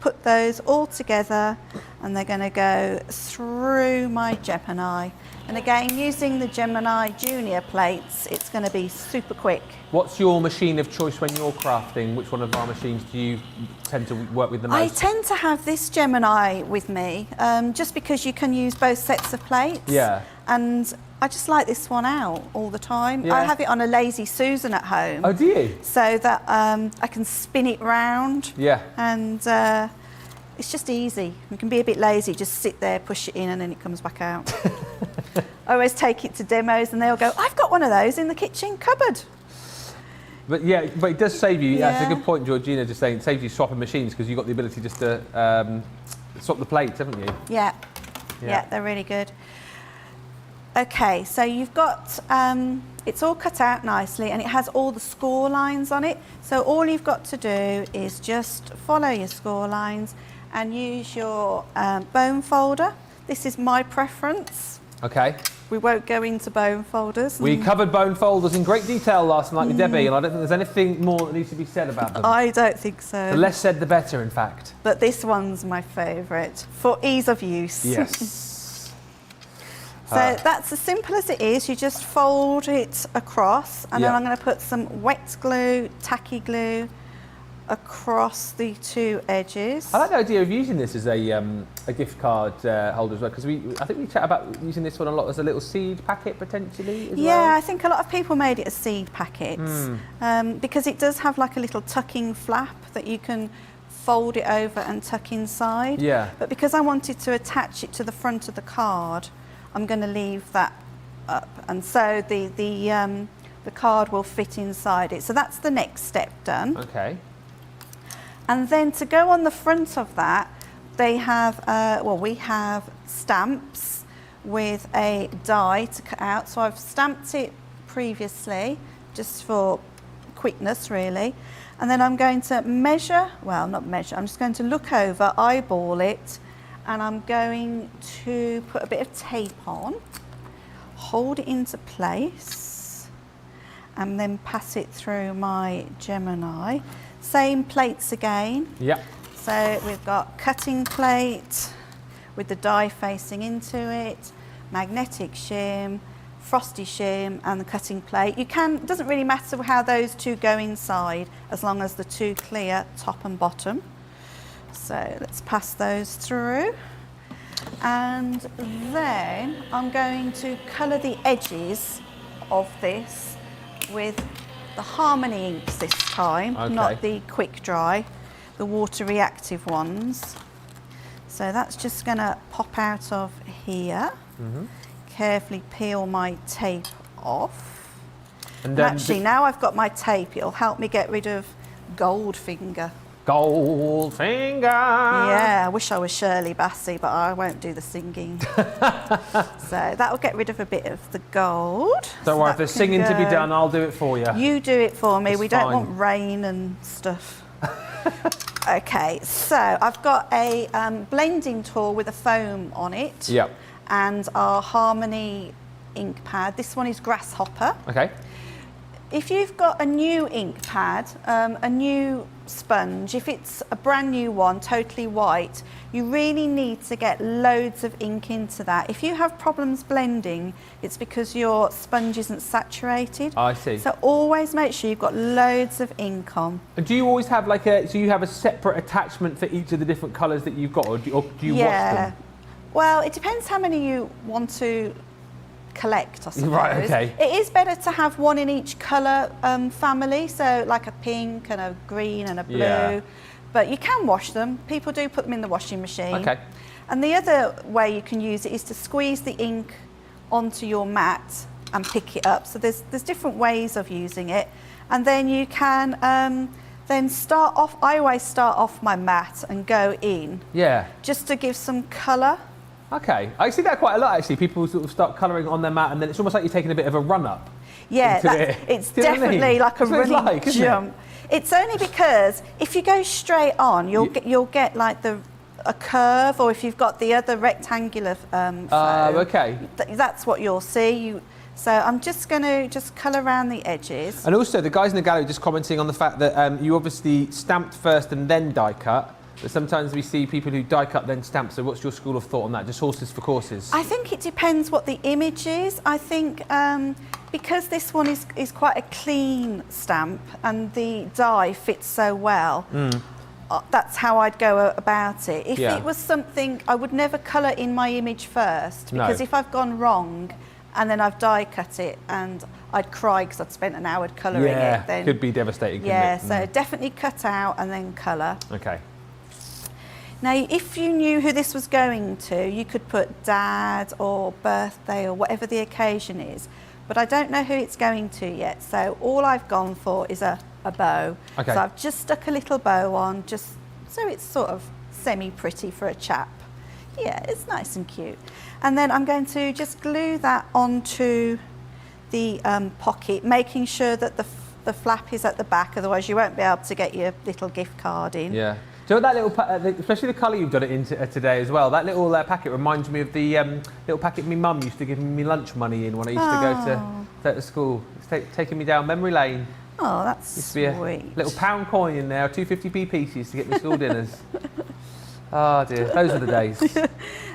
Put those all together and they're going to go through my Gemini. And again, using the Gemini Junior plates, it's going to be super quick. What's your machine of choice when you're crafting? Which one of our machines do you tend to work with the most? I tend to have this Gemini with me, just because you can use both sets of plates. Yeah. And I just like this one out all the time. Yeah. I have it on a Lazy Susan at home. Oh, do you? So that I can spin it round. Yeah. And it's just easy. You can be a bit lazy, just sit there, push it in, and then it comes back out. I always take it to demos and they'll go, I've got one of those in the kitchen cupboard. But yeah, but it does save you. Yeah. That's a good point, Georgina, just saying it saves you swapping machines because you've got the ability just to swap the plates, haven't you? Yeah, they're really good. Okay, so you've got, it's all cut out nicely and it has all the score lines on it. So all you've got to do is just follow your score lines and use your bone folder. This is my preference. Okay. We won't go into bone folders. We covered bone folders in great detail last night with Debbie, and I don't think there's anything more that needs to be said about them. I don't think so. The less said, the better, in fact. But this one's my favourite for ease of use. Yes. So that's as simple as it is. You just fold it across, and then I'm going to put some wet glue, tacky glue, across the two edges. I like the idea of using this as a gift card holder as well, because I think we chat about using this one a lot as a little seed packet potentially as well. I think a lot of people made it as seed packets because it does have like a little tucking flap that you can fold it over and tuck inside. Yeah. But because I wanted to attach it to the front of the card, I'm going to leave that up, and so the card will fit inside it. So that's the next step done. Okay. And then to go on the front of that, they have, we have stamps with a die to cut out. So I've stamped it previously, just for quickness really. And then I'm going to measure, well, not measure, I'm just going to look over, eyeball it, and I'm going to put a bit of tape on, hold it into place, and then pass it through my Gemini. Same plates again. Yep. So we've got cutting plate with the die facing into it, magnetic shim, frosty shim and the cutting plate. It doesn't really matter how those two go inside as long as the two clear top and bottom. So let's pass those through. And then I'm going to colour the edges of this with the Harmony inks this time, not the quick dry, the water reactive ones. So that's just going to pop out of here. Carefully peel my tape off. And actually, now I've got my tape, it'll help me get rid of Goldfinger. Goldfinger! Yeah, I wish I was Shirley Bassey, but I won't do the singing. So that'll get rid of a bit of the gold. Don't worry, if there's singing to be done, I'll do it for you. You do it for me. It's we fine. don't want rain and stuff. Okay, so I've got a blending tool with a foam on it. Yep. And our Harmony ink pad. This one is Grasshopper. Okay. If you've got a new ink pad, a new sponge, if it's a brand new one, totally white, you really need to get loads of ink into that. If you have problems blending, it's because your sponge isn't saturated. I see. So always make sure you've got loads of ink on. And do you always have so you have a separate attachment for each of the different colours that you've got, or do you wash them? Well, it depends how many you want to collect, I suppose. Right, okay. It is better to have one in each colour family, so like a pink and a green and a blue. Yeah. But you can wash them. People do put them in the washing machine. Okay. And the other way you can use it is to squeeze the ink onto your mat and pick it up. So there's different ways of using it. And then you can then start off, I always start off my mat and go in. Yeah. Just to give some colour. Okay, I see that quite a lot actually. People sort of start colouring on their mat and then it's almost like you're taking a bit of a run up. Yeah, it's definitely like a running jump. It's only because if you go straight on, you'll get like a curve, or if you've got the other rectangular foam, okay. That's what you'll see. So I'm just going to colour around the edges. And also the guys in the gallery just commenting on the fact that you obviously stamped first and then die cut. But sometimes we see people who die cut then stamp. So what's your school of thought on that? Just horses for courses? I think it depends what the image is. I think because this one is quite a clean stamp and the die fits so well, that's how I'd go about it. If it was something, I would never colour in my image first, because if I've gone wrong and then I've die cut it and I'd cry because I'd spent an hour colouring it. Then could be devastating. So definitely cut out and then colour. Okay. Now, if you knew who this was going to, you could put dad or birthday or whatever the occasion is, but I don't know who it's going to yet, so all I've gone for is a bow. Okay. So I've just stuck a little bow on, just so it's sort of semi-pretty for a chap. Yeah, it's nice and cute. And then I'm going to just glue that onto the pocket, making sure that the flap is at the back, otherwise you won't be able to get your little gift card in. Yeah. So that little, especially the colour you've done it in today as well, that little packet reminds me of the little packet my mum used to give me lunch money in when I used to go to school. It's taking me down memory lane. Oh, that's used to be a little £1 coin in there, 250p pieces to get me school dinners. Oh dear, those are the days.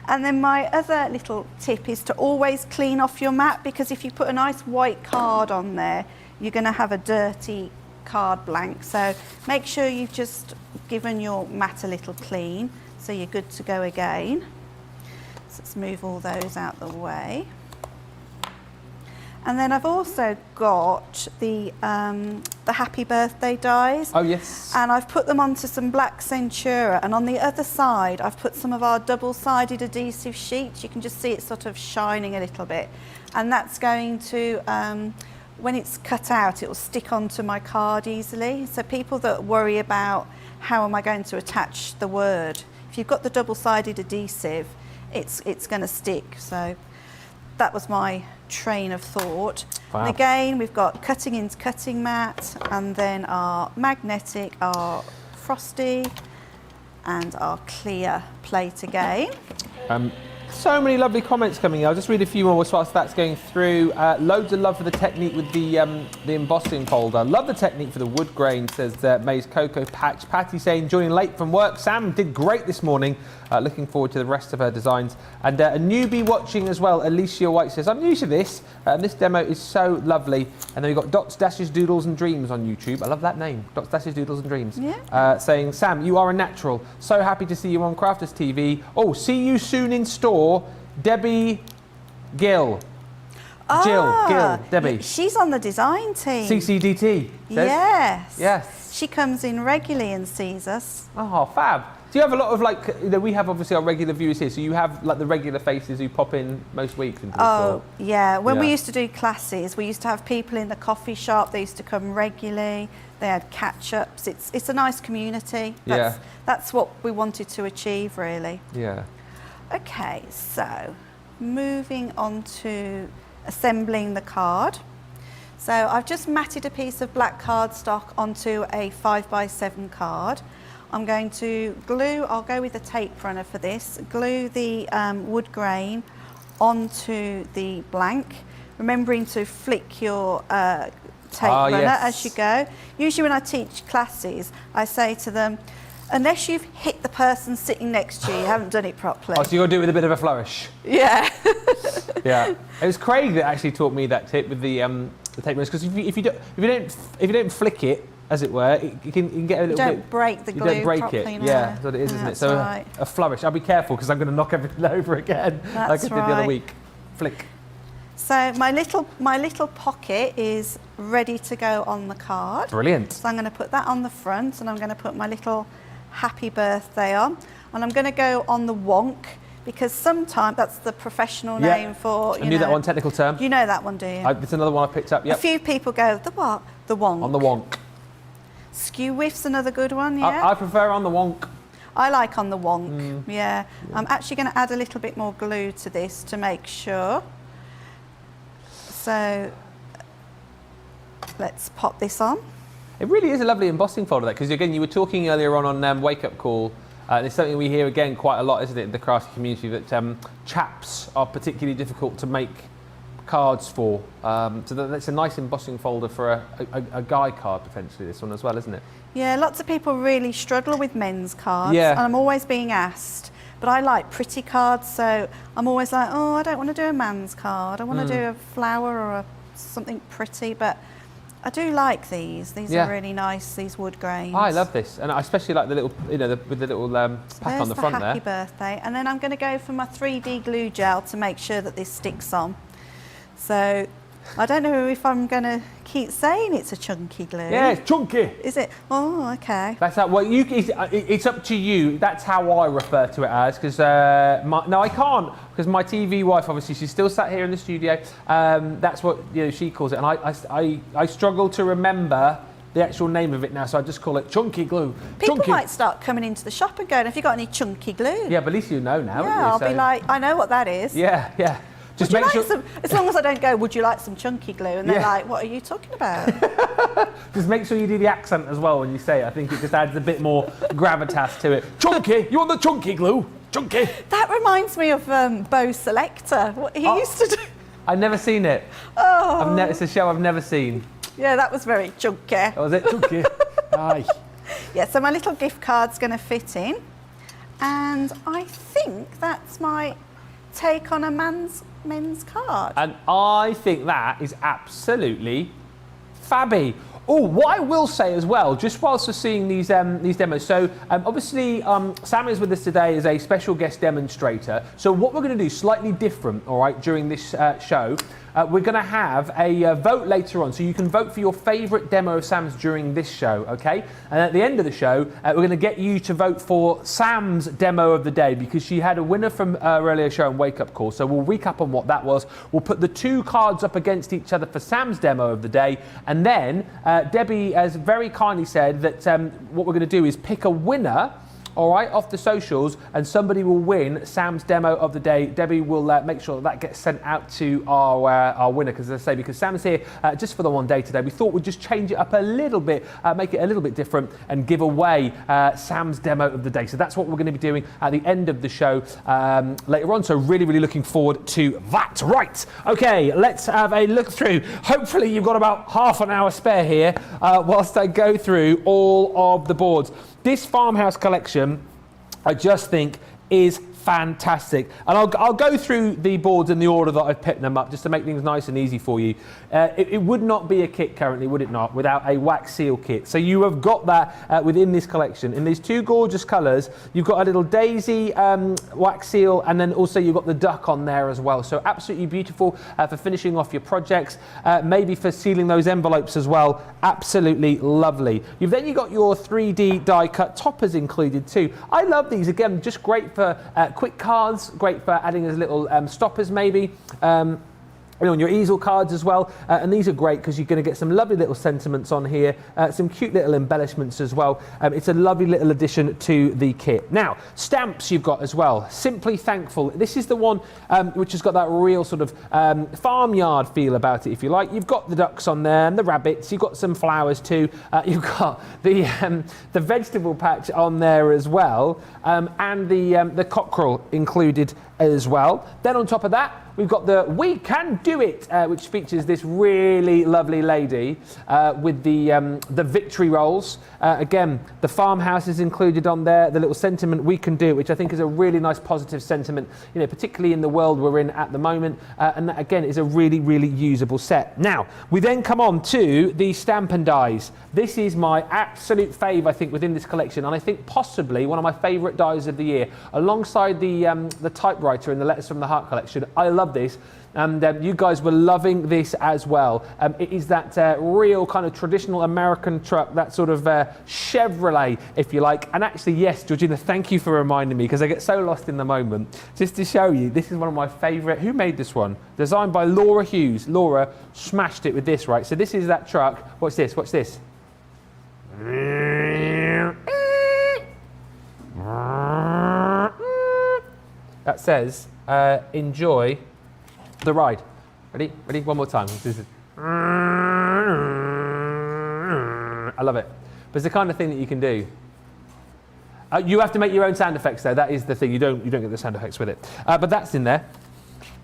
And then my other little tip is to always clean off your mat, because if you put a nice white card on there, you're going to have a dirty card blank. So make sure you've just given your mat a little clean, so you're good to go again. So let's move all those out the way. And then I've also got the happy birthday dies. Oh yes. And I've put them onto some black Centura, and on the other side I've put some of our double-sided adhesive sheets. You can just see it sort of shining a little bit, and that's going to when it's cut out, it will stick onto my card easily. So people that worry about how am I going to attach the word, if you've got the double-sided adhesive, it's going to stick. So that was my train of thought. Wow. And again, we've got cutting into cutting mat, and then our magnetic, our frosty, and our clear plate again. So many lovely comments coming in. I'll just read a few more whilst that's going through. Loads of love for the technique with the embossing folder. Love the technique for the wood grain, says May's Cocoa Patch. Patty saying, joining late from work. Sam did great this morning. Looking forward to the rest of her designs. And a newbie watching as well, Alicia White says, I'm new to this, and this demo is so lovely. And then we've got Dots, Dashes, Doodles and Dreams on YouTube. I love that name, Dots, Dashes, Doodles and Dreams. Yeah. Saying, Sam, you are a natural. So happy to see you on Crafters TV. Oh, see you soon in store. Debbie Gill. Gill, Debbie. She's on the design team. CCDT. Yes. Yes. She comes in regularly and sees us. Oh, fab. Do you have a lot of like, we have obviously our regular viewers here, so you have like the regular faces who pop in most weeks into the store? Yeah. When we used to do classes, we used to have people in the coffee shop. They used to come regularly. They had catch-ups. It's a nice community. That's what we wanted to achieve, really. Yeah. Okay, so moving on to assembling the card. So I've just matted a piece of black cardstock onto a 5x7 card. I'm going to glue, I'll go with a tape runner for this, glue the wood grain onto the blank, remembering to flick your tape runner as you go. Usually when I teach classes, I say to them, unless you've hit the person sitting next to you, you haven't done it properly. Oh, so you've got to do it with a bit of a flourish. Yeah. Yeah. It was Craig that actually taught me that tip with the tape runners, because if you don't flick it, as it were, you can get a little bit. You don't break the glue You don't break properly, it. no. Yeah, that's what it is, isn't it? So right. a flourish. I'll be careful because I'm going to knock everything over again, like I did the other week. Flick. So my little pocket is ready to go on the card. Brilliant. So I'm going to put that on the front, and I'm going to put my little happy birthday on, and I'm going to go on the wonk, because sometimes that's the professional name for. I knew that one, technical term. You know that one, do you? It's another one I picked up. Yep. A few people go the what? The wonk. On the wonk. Skew whiff's another good one. Yeah. I prefer on the wonk. I like on the wonk. Yeah. I'm actually going to add a little bit more glue to this to make sure. So let's pop this on. It really is a lovely embossing folder, that, because again, you were talking earlier on Wake Up Call. It's something we hear again quite a lot, isn't it, in the crafty community, that chaps are particularly difficult to make cards for. So that's a nice embossing folder for a guy card, potentially, this one as well, isn't it? Yeah, lots of people really struggle with men's cards. Yeah. And I'm always being asked, but I like pretty cards, so I'm always like, oh, I don't want to do a man's card. I want to do a flower or something pretty, but I do like these. These are really nice, these wood grains. I love this, and I especially like the little, with the little pack on the front there. Happy birthday. And then I'm going to go for my 3D glue gel to make sure that this sticks on. So I don't know if I'm going to keep saying it's a chunky glue. Yeah, it's chunky. Is it? Oh, okay. That's how. Well, it's up to you. That's how I refer to it as. Because no, I can't. Because my TV wife, obviously, she's still sat here in the studio. That's what she calls it, and I struggle to remember the actual name of it now, so I just call it chunky glue. People might start coming into the shop and going, have you got any chunky glue? Yeah, but at least you know now. Yeah, I'll be like, I know what that is. Yeah, yeah. Just would make you sure. like some, as long as I don't go, would you like some chunky glue? And they're like, what are you talking about? Just make sure you do the accent as well when you say it. I think it just adds a bit more gravitas to it. Chunky, you want the chunky glue? Chunky. That reminds me of Bo Selector, what he used to do. I've never seen it. Oh. It's a show I've never seen. Yeah, that was very chunky. Oh, was it? Chunky. Aye. Yeah, so my little gift card's going to fit in. And I think that's my take on a men's card. And I think that is absolutely fabby. Oh, what I will say as well, just whilst we're seeing these demos, so obviously Sam is with us today as a special guest demonstrator. So what we're going to do slightly different, all right, during this show. We're going to have a vote later on, so you can vote for your favourite demo of Sam's during this show, okay? And at the end of the show, we're going to get you to vote for Sam's demo of the day, because she had a winner from earlier show on Wake Up Call. So we'll recap on what that was. We'll put the two cards up against each other for Sam's demo of the day, and then Debbie has very kindly said that what we're going to do is pick a winner, all right, off the socials, and somebody will win Sam's demo of the day. Debbie will make sure that gets sent out to our winner, because as I say, because Sam's here just for the one day today, we thought we'd just change it up a little bit, make it a little bit different, and give away Sam's demo of the day. So that's what we're going to be doing at the end of the show later on. So really, really looking forward to that. Right, okay, let's have a look through. Hopefully you've got about half an hour spare here whilst I go through all of the boards. This Farmhouse collection, I just think, is fantastic. And I'll go through the boards in the order that I've picked them up just to make things nice and easy for you. It would not be a kit currently, would it not, without a wax seal kit. So you have got that within this collection. In these two gorgeous colours, you've got a little daisy wax seal, and then also you've got the duck on there as well. So absolutely beautiful for finishing off your projects, maybe for sealing those envelopes as well. Absolutely lovely. You've got your 3D die cut toppers included too. I love these, again, just great for quick cards, great for adding as little stoppers maybe. On your easel cards as well, and these are great because you're going to get some lovely little sentiments on here, some cute little embellishments as well. It's a lovely little addition to the kit. Now, stamps you've got as well. Simply Thankful. This is the one which has got that real sort of farmyard feel about it, if you like. You've got the ducks on there and the rabbits. You've got some flowers too. You've got the vegetable patch on there as well, and the cockerel included as well. Then on top of that, we've got the We Can Do It, which features this really lovely lady with the victory rolls. Again, the Farmhouse is included on there, the little sentiment We Can Do It, which I think is a really nice positive sentiment, you know, particularly in the world we're in at the moment. And that, again, is a really, really usable set. Now, we then come on to the stamp and dies. This is my absolute fave, I think, within this collection, and I think possibly one of my favourite dies of the year, alongside the typewriter and the Letters from the Heart collection. I love this, and you guys were loving this as well. It is that real kind of traditional American truck, that sort of Chevrolet, if you like. And actually, yes, Georgina, thank you for reminding me, because I get so lost in the moment. Just to show you, this is one of my favourite. Who made this one? Designed by Laura Hughes. Laura smashed it with this, right? So this is that truck. Watch this, watch this. That says, enjoy the ride. Ready? Ready? One more time. This is, I love it. But it's the kind of thing that you can do. You have to make your own sound effects though. That is the thing. You don't get the sound effects with it. But that's in there.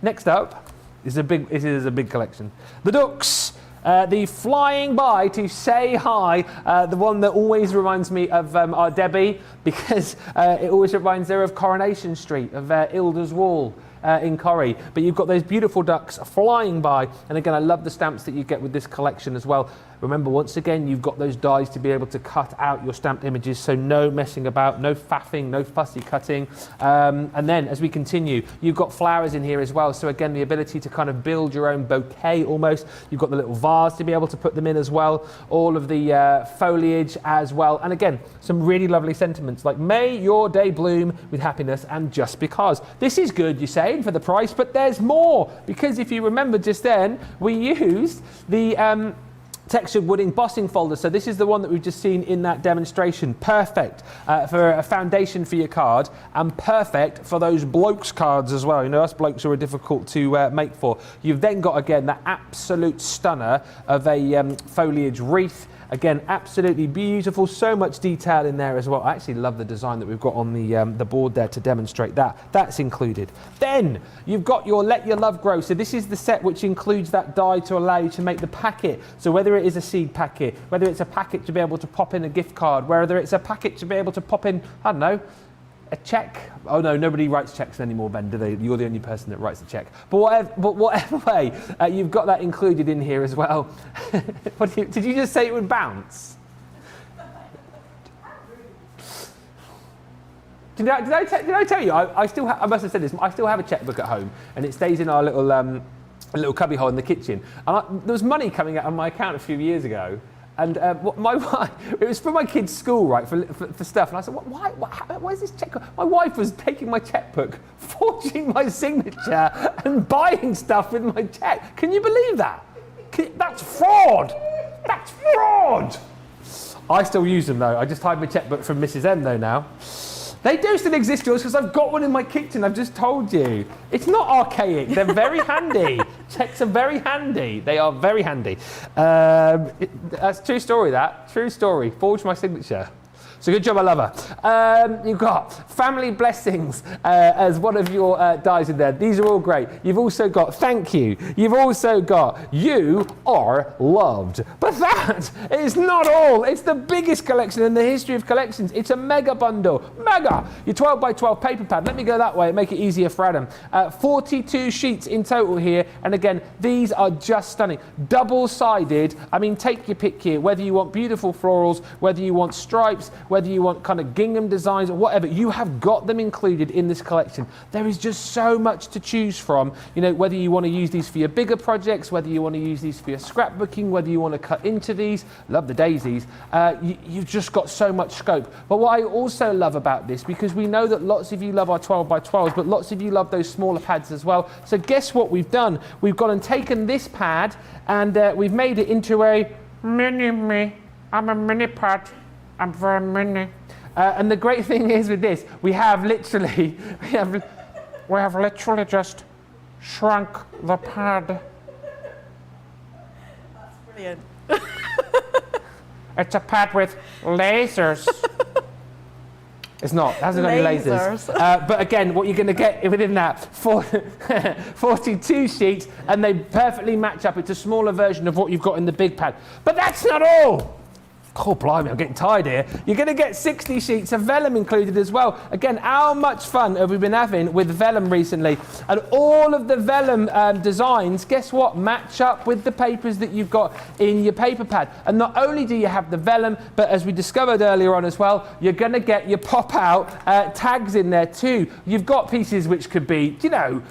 Next up is a big collection. The ducks. The flying by to say hi, the one that always reminds me of our Debbie, because it always reminds her of Coronation Street, of Ilda's Wall in Corrie. But you've got those beautiful ducks flying by, and again, I love the stamps that you get with this collection as well. Remember, once again, you've got those dies to be able to cut out your stamped images, so no messing about, no faffing, no fussy cutting. And then, as we continue, you've got flowers in here as well, so again, the ability to kind of build your own bouquet almost. You've got the little vase to be able to put them in as well, all of the foliage as well, and again, some really lovely sentiments, like may your day bloom with happiness and just because. This is good, you're saying, for the price, but there's more, because if you remember just then, we used the textured wood embossing folder. So this is the one that we've just seen in that demonstration. Perfect for a foundation for your card, and perfect for those blokes cards as well. You know, us blokes who are difficult to make for. You've then got, again, that absolute stunner of a foliage wreath. Again, absolutely beautiful, so much detail in there as well. I actually love the design that we've got on the board there to demonstrate that. That's included. Then you've got your Let Your Love Grow. So this is the set which includes that die to allow you to make the packet. So whether it is a seed packet, whether it's a packet to be able to pop in a gift card, whether it's a packet to be able to pop in, I don't know, a check. Oh no, nobody writes checks anymore, Ben, do they? You're the only person that writes a check. But whatever way, you've got that included in here as well. Did you just say it would bounce? Did I tell you? I must have said this. I still have a checkbook at home, and it stays in our little cubby hole in the kitchen. And there was money coming out of my account a few years ago. And my wife, it was for my kids' school, right, for stuff. And I said, why is this checkbook? My wife was taking my checkbook, forging my signature, and buying stuff with my check. Can you believe that? That's fraud. That's fraud. I still use them, though. I just hide my checkbook from Mrs. M, though, now. They do still exist, George, because I've got one in my kitchen, I've just told you. It's not archaic, they're very handy. Checks are very handy, they are very handy. That's a true story, that. True story, forged my signature. So good job, I love her. You've got Family Blessings as one of your dies in there. These are all great. You've also got Thank You. You've also got You Are Loved. But that is not all. It's the biggest collection in the history of collections. It's a mega bundle. Mega! Your 12 by 12 paper pad. Let me go that way and make it easier for Adam. 42 sheets in total here. And again, these are just stunning. Double-sided. I mean, take your pick here. Whether you want beautiful florals, whether you want stripes, whether you want kind of gingham designs or whatever, you have got them included in this collection. There is just so much to choose from. You know, whether you want to use these for your bigger projects, whether you want to use these for your scrapbooking, whether you want to cut into these, love the daisies, you've just got so much scope. But what I also love about this, because we know that lots of you love our 12 by 12s, but lots of you love those smaller pads as well. So guess what we've done? We've gone and taken this pad and we've made it into a mini-me. I'm a mini pad. I'm very mini. And the great thing is with this, we have literally just shrunk the pad. That's brilliant. It's a pad with lasers. It's not. It hasn't got any lasers. But again, what you're going to get within that, 42 sheets, and they perfectly match up. It's a smaller version of what you've got in the big pad. But that's not all. Oh, blimey, I'm getting tired here. You're going to get 60 sheets of vellum included as well. Again, how much fun have we been having with vellum recently? And all of the vellum designs, guess what, match up with the papers that you've got in your paper pad. And not only do you have the vellum, but as we discovered earlier on as well, you're going to get your pop-out tags in there too. You've got pieces which could be, you know,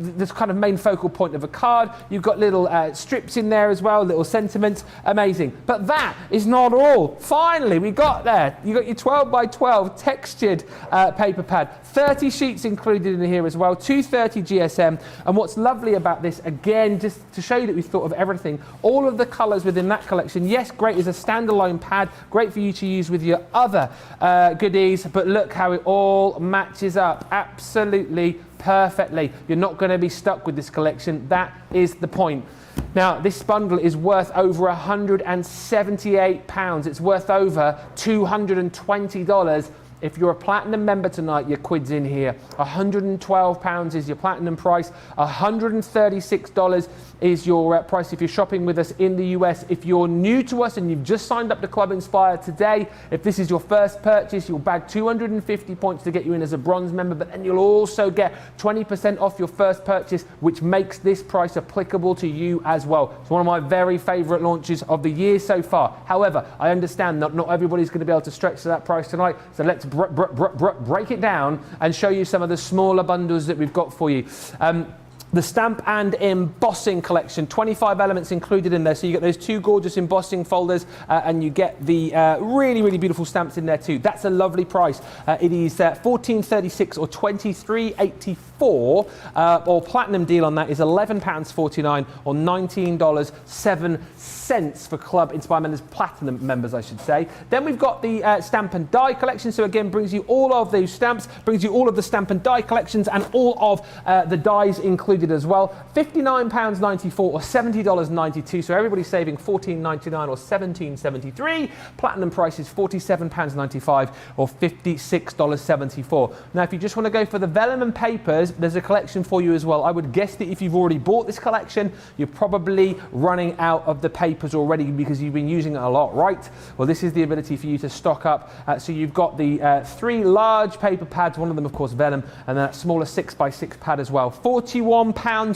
this kind of main focal point of a card. You've got little strips in there as well, little sentiments. Amazing. But that is not all. Finally, we got there. You got your 12 by 12 textured paper pad. 30 sheets included in here as well. 230 GSM. And what's lovely about this, again, just to show you that we've thought of everything, all of the colours within that collection, yes, great as a standalone pad, great for you to use with your other goodies, but look how it all matches up absolutely perfectly. You're not going to be stuck with this collection. That is the point. Now, this bundle is worth over £178. It's worth over $220. If you're a platinum member tonight, your quid's in here. £112 is your platinum price. $136 is your price if you're shopping with us in the US. If you're new to us and you've just signed up to Club Inspire today, if this is your first purchase, you'll bag 250 points to get you in as a bronze member, but then you'll also get 20% off your first purchase, which makes this price applicable to you as well. It's one of my very favorite launches of the year so far. However, I understand that not everybody's going to be able to stretch to that price tonight, so let's break it down and show you some of the smaller bundles that we've got for you. The stamp and embossing collection, 25 elements included in there. So you get those two gorgeous embossing folders and you get the really, really beautiful stamps in there too. That's a lovely price. It is $14.36 or $23.84 or platinum deal on that is £11.49 or $19.07 for Club Inspire members, platinum members I should say. Then we've got the stamp and die collection. So again, brings you all of those stamps, brings you all of the stamp and die collections and all of the dies included as well. £59.94 or $70.92. So everybody's saving $14.99 or $17.73. Platinum price is £47.95 or $56.74. Now, if you just want to go for the vellum and papers, there's a collection for you as well. I would guess that if you've already bought this collection, you're probably running out of the papers already because you've been using it a lot, right? Well, this is the ability for you to stock up. So you've got the 3 large paper pads, one of them, of course, vellum, and that smaller 6x6 pad as well. £41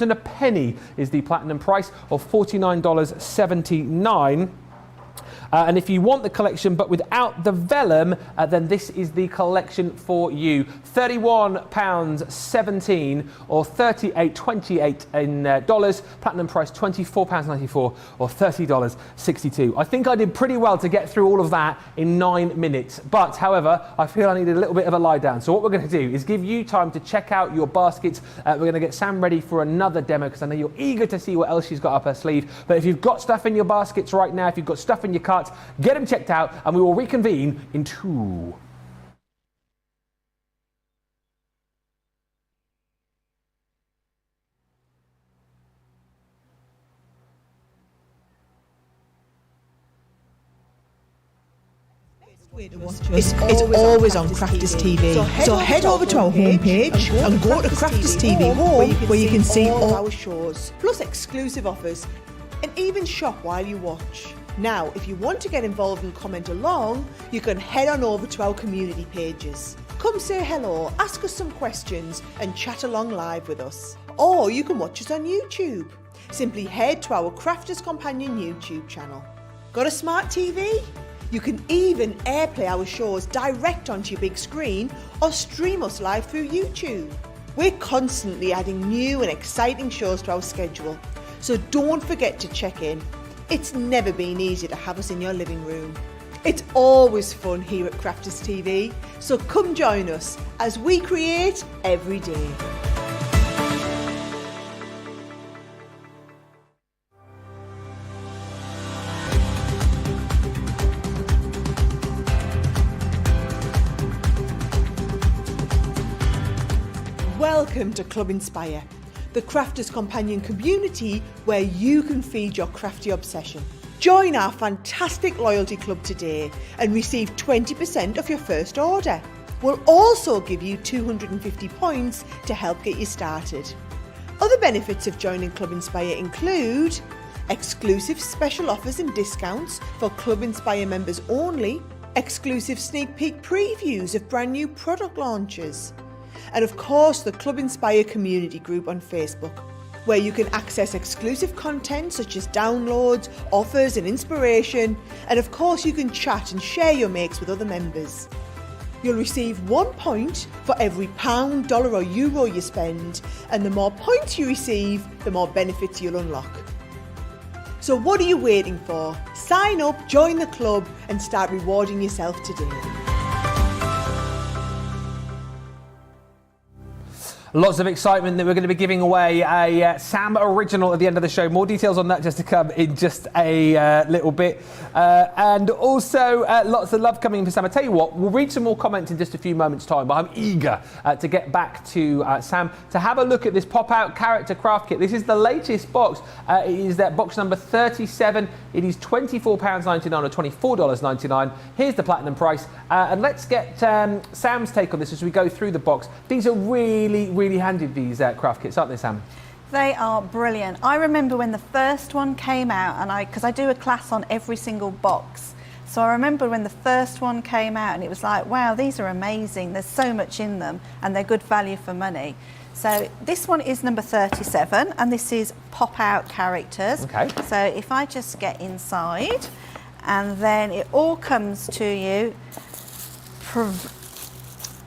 and a penny is the platinum price, or $49.79. And if you want the collection but without the vellum, then this is the collection for you. £31.17 or $38.28 in dollars. Platinum price £24.94 or $30.62. I think I did pretty well to get through all of that in 9 minutes. But, however, I feel I needed a little bit of a lie down. So what we're going to do is give you time to check out your baskets. We're going to get Sam ready for another demo because I know you're eager to see what else she's got up her sleeve. But if you've got stuff in your baskets right now, if you've got stuff in your cart, get them checked out and we will reconvene in 2. It's always on Crafters TV. So head over to our homepage and go to Crafters TV Home where you can see all our shows, plus exclusive offers, and even shop while you watch. Now, if you want to get involved and comment along, you can head on over to our community pages. Come say hello, ask us some questions and chat along live with us. Or you can watch us on YouTube. Simply head to our Crafters Companion YouTube channel. Got a smart TV? You can even airplay our shows direct onto your big screen or stream us live through YouTube. We're constantly adding new and exciting shows to our schedule, so don't forget to check in. It's never been easier to have us in your living room. It's always fun here at Crafters TV, so come join us as we create every day. Welcome to Club Inspire, the Crafters Companion community where you can feed your crafty obsession. Join our fantastic loyalty club today and receive 20% off your first order. We'll also give you 250 points to help get you started. Other benefits of joining Club Inspire include exclusive special offers and discounts for Club Inspire members only, exclusive sneak peek previews of brand new product launches, and of course the Club Inspire community group on Facebook, where you can access exclusive content such as downloads, offers and inspiration, and of course you can chat and share your makes with other members. You'll receive 1 point for every £, dollar or euro you spend, and the more points you receive, the more benefits you'll unlock. So what are you waiting for? Sign up, join the club and start rewarding yourself today. Lots of excitement that we're going to be giving away a Sam original at the end of the show. More details on that just to come in just a little bit. And also lots of love coming for Sam. I tell you what, we'll read some more comments in just a few moments' time, but I'm eager to get back to Sam to have a look at this pop-out character craft kit. This is the latest box. It is that box number 37. It is £24.99 or $24.99. Here's the platinum price. And let's get Sam's take on this as we go through the box. These are really handy, these craft kits, aren't they, Sam? They are brilliant. I remember when the first one came out, and because I do a class on every single box, so I remember when the first one came out and it was like, wow, these are amazing. There's so much in them and they're good value for money. So this one is number 37 and this is pop-out characters. Okay. So if I just get inside, and then it all comes to you.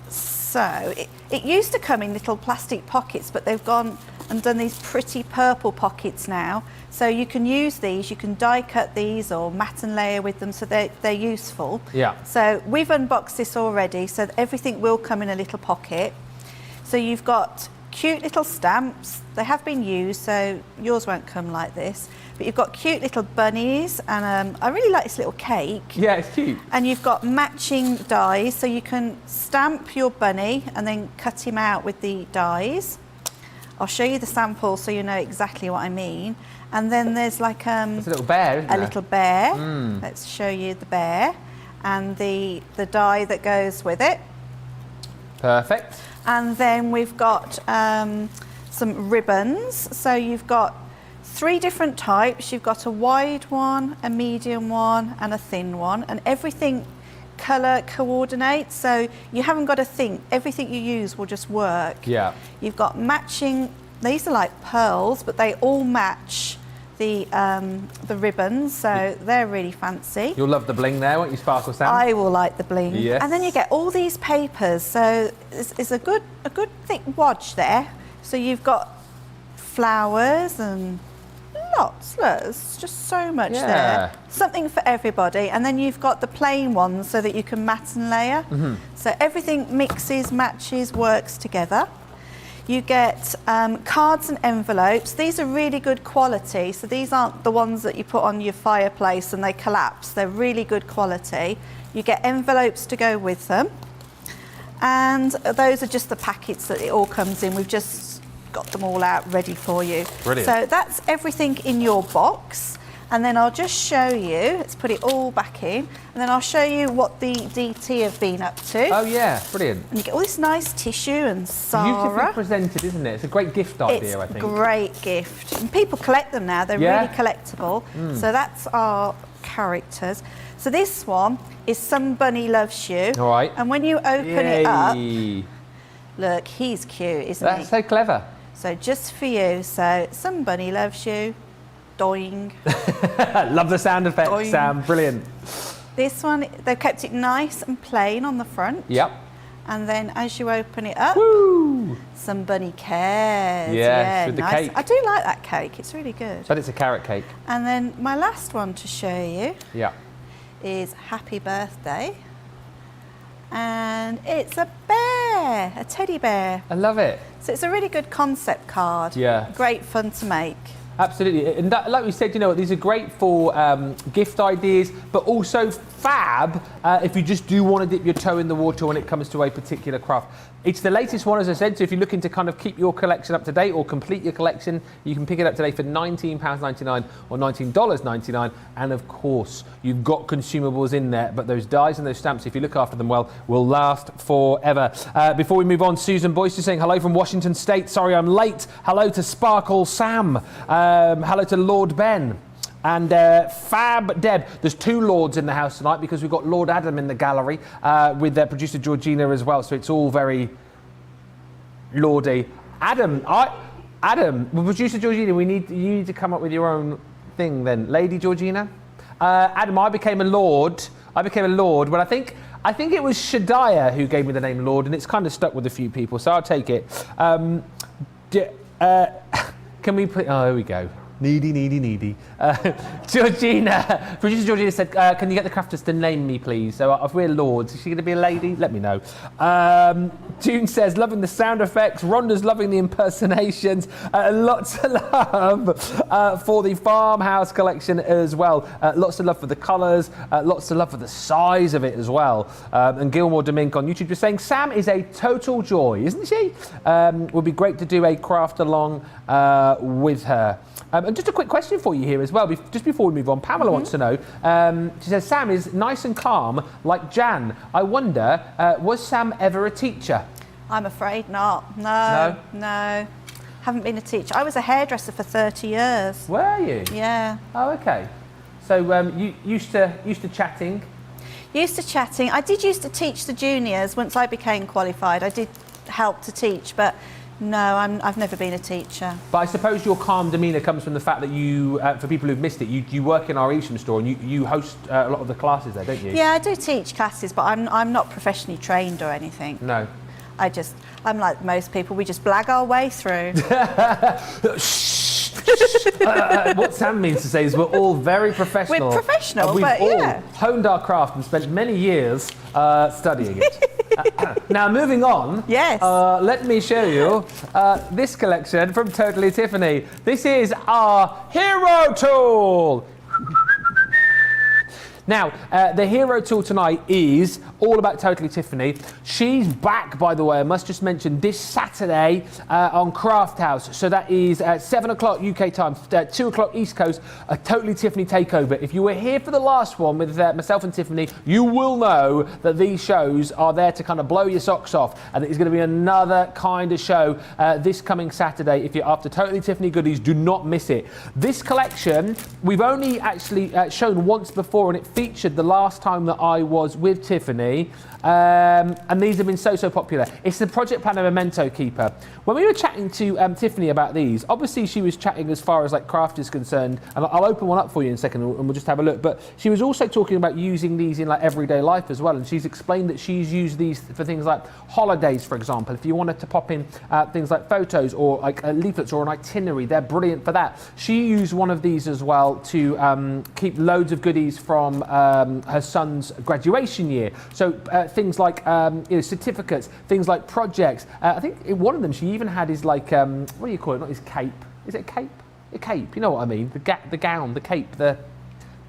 So it used to come in little plastic pockets, but they've gone and done these pretty purple pockets now. So you can use these, you can die cut these or mat and layer with them, so they're useful. Yeah. So we've unboxed this already, so everything will come in a little pocket. So you've got cute little stamps. They have been used, so yours won't come like this. But you've got cute little bunnies, and I really like this little cake. Yeah, it's cute. And you've got matching dies, so you can stamp your bunny and then cut him out with the dies. I'll show you the sample so you know exactly what I mean. And then there's like it's a little bear, isn't a it? little bear. Let's show you the bear and the die that goes with it. Perfect. And then we've got some ribbons. So you've got 3 different types. You've got a wide one, a medium one and a thin one, and everything colour coordinates, so you haven't got to think, everything you use will just work. Yeah. You've got matching, these are like pearls, but they all match the ribbons, so they're really fancy. You'll love the bling there, won't you, Sparkle Sam? I will like the bling. Yes. And then you get all these papers, so it's a good thick wodge there. So you've got flowers and lots, look, there's just so much there. Something for everybody. And then you've got the plain ones so that you can mat and layer. So everything mixes, matches, works together. You get cards and envelopes. These are really good quality. So these aren't the ones that you put on your fireplace and they collapse. They're really good quality. You get envelopes to go with them. And those are just the packets that it all comes in. We've just got them all out ready for you. Brilliant. So that's everything in your box. And then I'll just show you, let's put it all back in, and then I'll show you what the DT have been up to. Oh yeah, brilliant. And you get all this nice tissue and Sarah. Beautifully presented, isn't it? It's a great gift idea, I think. It's a great gift. And people collect them now, they're really collectible. So that's our characters. So this one is Some Bunny Loves You. All right. And when you open it up, look, he's cute, isn't he? That's so clever. So just for you, so Some Bunny Loves You, doing. Love the sound effects, Doing. Sam, brilliant. This one, they've kept it nice and plain on the front. Yep. And then as you open it up, Woo! Some Bunny Cares. Yes, with the nice. cake. I do like that cake, it's really good. But it's a carrot cake. And then my last one to show you Yeah. is Happy Birthday. And it's a bear, a teddy bear. I love it. So it's a really good concept card. Yeah. Great fun to make. Absolutely, and that, like we said, you know, these are great for gift ideas, but also fab if you just do want to dip your toe in the water when it comes to a particular craft. It's the latest one, as I said, so if you're looking to kind of keep your collection up to date or complete your collection, you can pick it up today for £19.99 or $19.99, and of course, you've got consumables in there, but those dies and those stamps, if you look after them well, will last forever. Before we move on, Susan Boyce is saying hello from Washington State. Sorry I'm late. Hello to Sparkle Sam. Hello to Lord Ben. And Fab Deb. There's two Lords in the house tonight because we've got Lord Adam in the gallery with producer Georgina as well. So it's all very lordy. Adam, well, producer Georgina, you need to come up with your own thing then. Lady Georgina? Adam, I became a Lord when I think it was Shadiah who gave me the name Lord, and it's kind of stuck with a few people, so I'll take it. Can we put, oh, here we go. Needy. Georgina, producer Georgina said, can you get the crafters to name me, please? So if we're lords, is she going to be a lady? Let me know. June says, loving the sound effects. Rhonda's loving the impersonations. Lots of love for the Farmhouse collection as well. Lots of love for the colours. Lots of love for the size of it as well. And Gilmore Domink on YouTube just saying, Sam is a total joy, isn't she? Would be great to do a craft along with her. And just a quick question for you here as well, just before we move on. Pamela wants to know, she says, Sam is nice and calm like Jan. I wonder, was Sam ever a teacher? I'm afraid not. No. Haven't been a teacher. I was a hairdresser for 30 years. Were you? Yeah. Oh, okay. So you used to chatting? Used to chatting. I did used to teach the juniors once I became qualified. I did help to teach, but no, I've never been a teacher. But I suppose your calm demeanour comes from the fact that you, for people who've missed it, you work in our Evesham store and you host a lot of the classes there, don't you? Yeah, I do teach classes, but I'm not professionally trained or anything. No. I'm like most people, we just blag our way through. What Sam means to say is we're all very professional. We're professional, and we've but all yeah. honed our craft and spent many years studying it. Now, moving on. Yes. Let me show you this collection from Totally Tiffany. This is our hero tool. Now, the hero tool tonight is all about Totally Tiffany. She's back, by the way, I must just mention, this Saturday on Craft House. So that is at 7 o'clock UK time, 2 o'clock East Coast, a Totally Tiffany takeover. If you were here for the last one with myself and Tiffany, you will know that these shows are there to kind of blow your socks off. And it is going to be another kind of show this coming Saturday. If you're after Totally Tiffany goodies, do not miss it. This collection, we've only actually shown once before, and it featured the last time that I was with Tiffany, and these have been so popular. It's the Project Planner Memento Keeper. When we were chatting to Tiffany about these, obviously she was chatting as far as like craft is concerned, and I'll open one up for you in a second and we'll just have a look, but she was also talking about using these in like everyday life as well, and she's explained that she's used these for things like holidays, for example. If you wanted to pop in things like photos or like leaflets or an itinerary, they're brilliant for that. She used one of these as well to keep loads of goodies from her son's graduation year. So things like certificates, things like projects. I think one of them she even had is like, what do you call it? Not his cape. Is it a cape? A cape, you know what I mean? The gown, the cape, the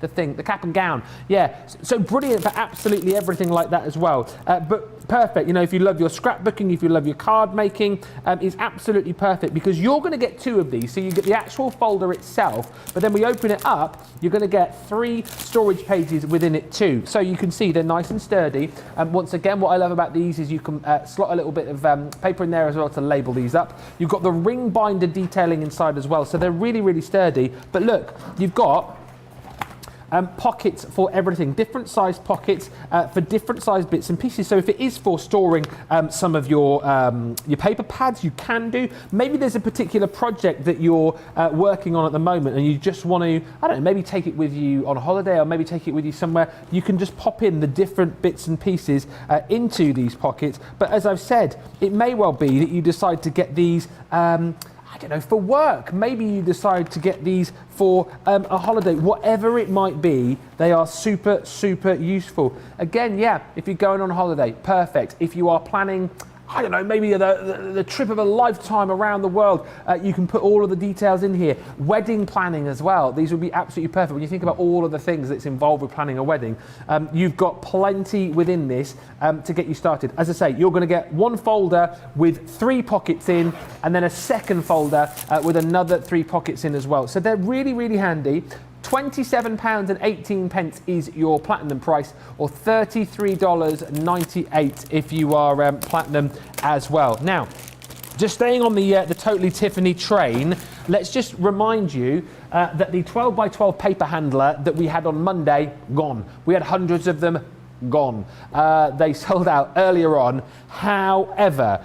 the thing, the cap and gown. Yeah, so brilliant for absolutely everything like that as well. But perfect, you know, if you love your scrapbooking, if you love your card making, it's absolutely perfect because you're going to get 2 of these. So you get the actual folder itself, but then we open it up, you're going to get 3 storage pages within it too. So you can see they're nice and sturdy. Once again, what I love about these is you can slot a little bit of paper in there as well to label these up. You've got the ring binder detailing inside as well, so they're really, really sturdy. But look, you've got pockets for everything, different size pockets for different size bits and pieces. So if it is for storing some of your paper pads, you can do. Maybe there's a particular project that you're working on at the moment and you just want to, I don't know, maybe take it with you on a holiday or maybe take it with you somewhere. You can just pop in the different bits and pieces into these pockets. But as I've said, it may well be that you decide to get these I don't know, for work. Maybe you decide to get these for a holiday. Whatever it might be, they are super, super useful. Again, yeah, if you're going on holiday, perfect. If you are planning, I don't know, maybe the trip of a lifetime around the world, you can put all of the details in here. Wedding planning as well. These would be absolutely perfect. When you think about all of the things that's involved with planning a wedding, you've got plenty within this to get you started. As I say, you're going to get 1 folder with 3 pockets in, and then a second folder with another 3 pockets in as well. So they're really, really handy. £27.18 is your platinum price, or $33.98 if you are platinum as well. Now, just staying on the Totally Tiffany train, let's just remind you that the 12 by 12 paper handler that we had on Monday, gone. We had hundreds of them, gone. They sold out earlier on. However,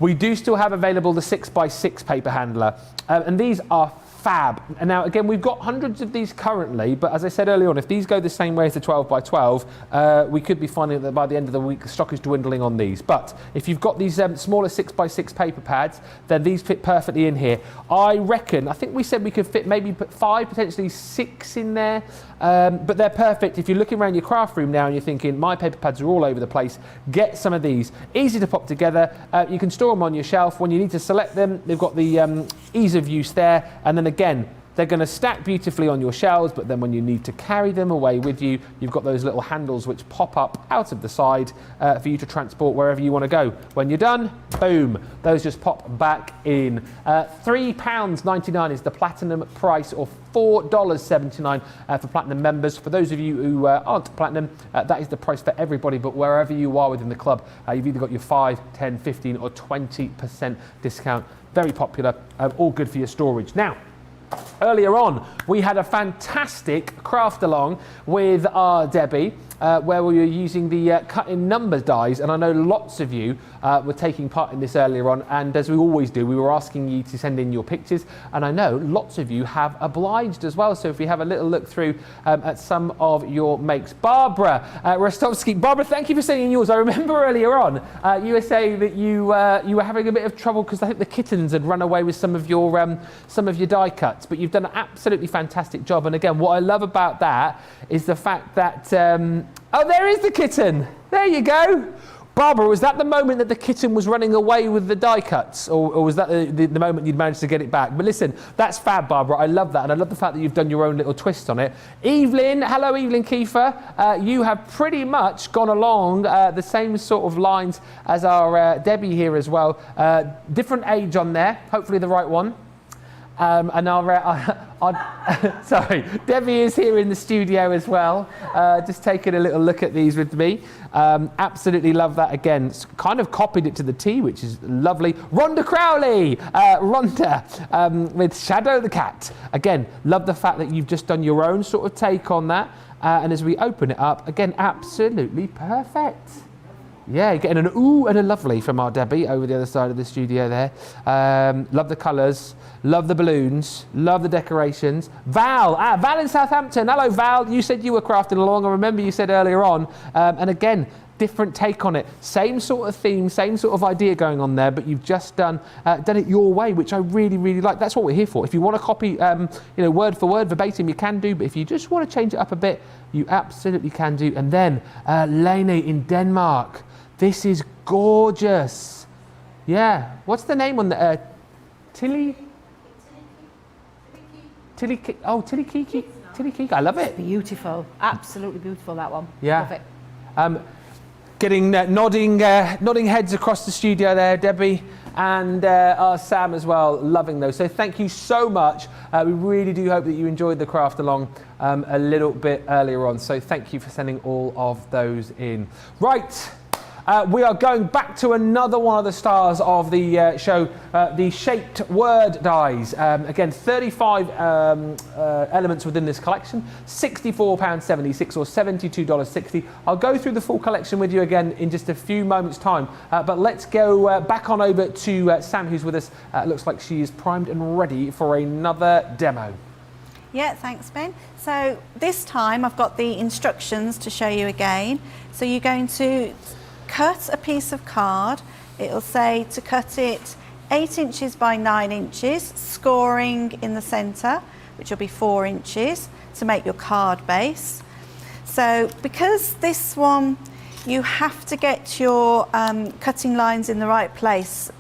we do still have available the 6 by 6 paper handler, and these are fab. And now again, we've got hundreds of these currently, but as I said earlier on, if these go the same way as the 12 by 12, we could be finding that by the end of the week the stock is dwindling on these. But if you've got these smaller 6 by 6 paper pads, then these fit perfectly in here. I think we said we could fit maybe 5, potentially 6 in there, but they're perfect. If you're looking around your craft room now and you're thinking my paper pads are all over the place, get some of these. Easy to pop together. You can store them on your shelf. When you need to select them, they've got the ease of use there, and then again, they're going to stack beautifully on your shelves, but then when you need to carry them away with you, you've got those little handles which pop up out of the side for you to transport wherever you want to go. When you're done, boom, those just pop back in. £3.99 is the platinum price, or $4.79 for platinum members. For those of you who aren't platinum, that is the price for everybody, but wherever you are within the club, you've either got your 5, 10, 15 or 20% discount. Very popular, all good for your storage. Now, earlier on, we had a fantastic craft along with our Debbie, where we were using the cut-in numbers dies, and I know lots of you were taking part in this earlier on, and as we always do, we were asking you to send in your pictures, and I know lots of you have obliged as well. So if we have a little look through at some of your makes. Barbara Rostovsky. Barbara, thank you for sending in yours. I remember earlier on you were saying that you were having a bit of trouble because I think the kittens had run away with some of your die cuts, but you've done an absolutely fantastic job. And again, what I love about that is the fact that oh, there is the kitten. There you go. Barbara, was that the moment that the kitten was running away with the die cuts, or was that the moment you'd managed to get it back? But listen, that's fab, Barbara. I love that, and I love the fact that you've done your own little twist on it. Evelyn, hello, Evelyn Kiefer. You have pretty much gone along the same sort of lines as our Debbie here as well. Different age on there, hopefully the right one. And sorry, Debbie is here in the studio as well, just taking a little look at these with me. Absolutely love that. Again, kind of copied it to the T, which is lovely. Rhonda Crowley, Rhonda with Shadow the Cat. Again, love the fact that you've just done your own sort of take on that. And as we open it up, again, absolutely perfect. Yeah, getting an ooh and a lovely from our Debbie over the other side of the studio there. Love the colours, love the balloons, love the decorations. Val in Southampton. Hello, Val. You said you were crafting along. I remember you said earlier on. And again, different take on it. Same sort of theme, same sort of idea going on there, but you've just done it your way, which I really, really like. That's what we're here for. If you want to copy, word for word, verbatim, you can do. But if you just want to change it up a bit, you absolutely can do. And then Lene in Denmark. This is gorgeous. Yeah. What's the name on the Tilly? Oh, Tilly Kiki. Tilly Keek, I love it. Beautiful, absolutely beautiful, that one. Yeah. Love it. Getting nodding heads across the studio there, Debbie, and our Sam as well, loving those. So thank you so much. We really do hope that you enjoyed the craft along a little bit earlier on. So thank you for sending all of those in. Right. We are going back to another one of the stars of the show, the shaped word dies. Again, 35 elements within this collection, £64.76 or $72.60. I'll go through the full collection with you again in just a few moments' time, but let's go back on over to Sam, who's with us. Looks like she is primed and ready for another demo. Yeah, thanks, Ben. So this time I've got the instructions to show you again. So you're going to cut a piece of card. It'll say to cut it 8 inches by 9 inches, scoring in the centre, which will be 4 inches to make your card base. So because this one, you have to get your cutting lines in the right place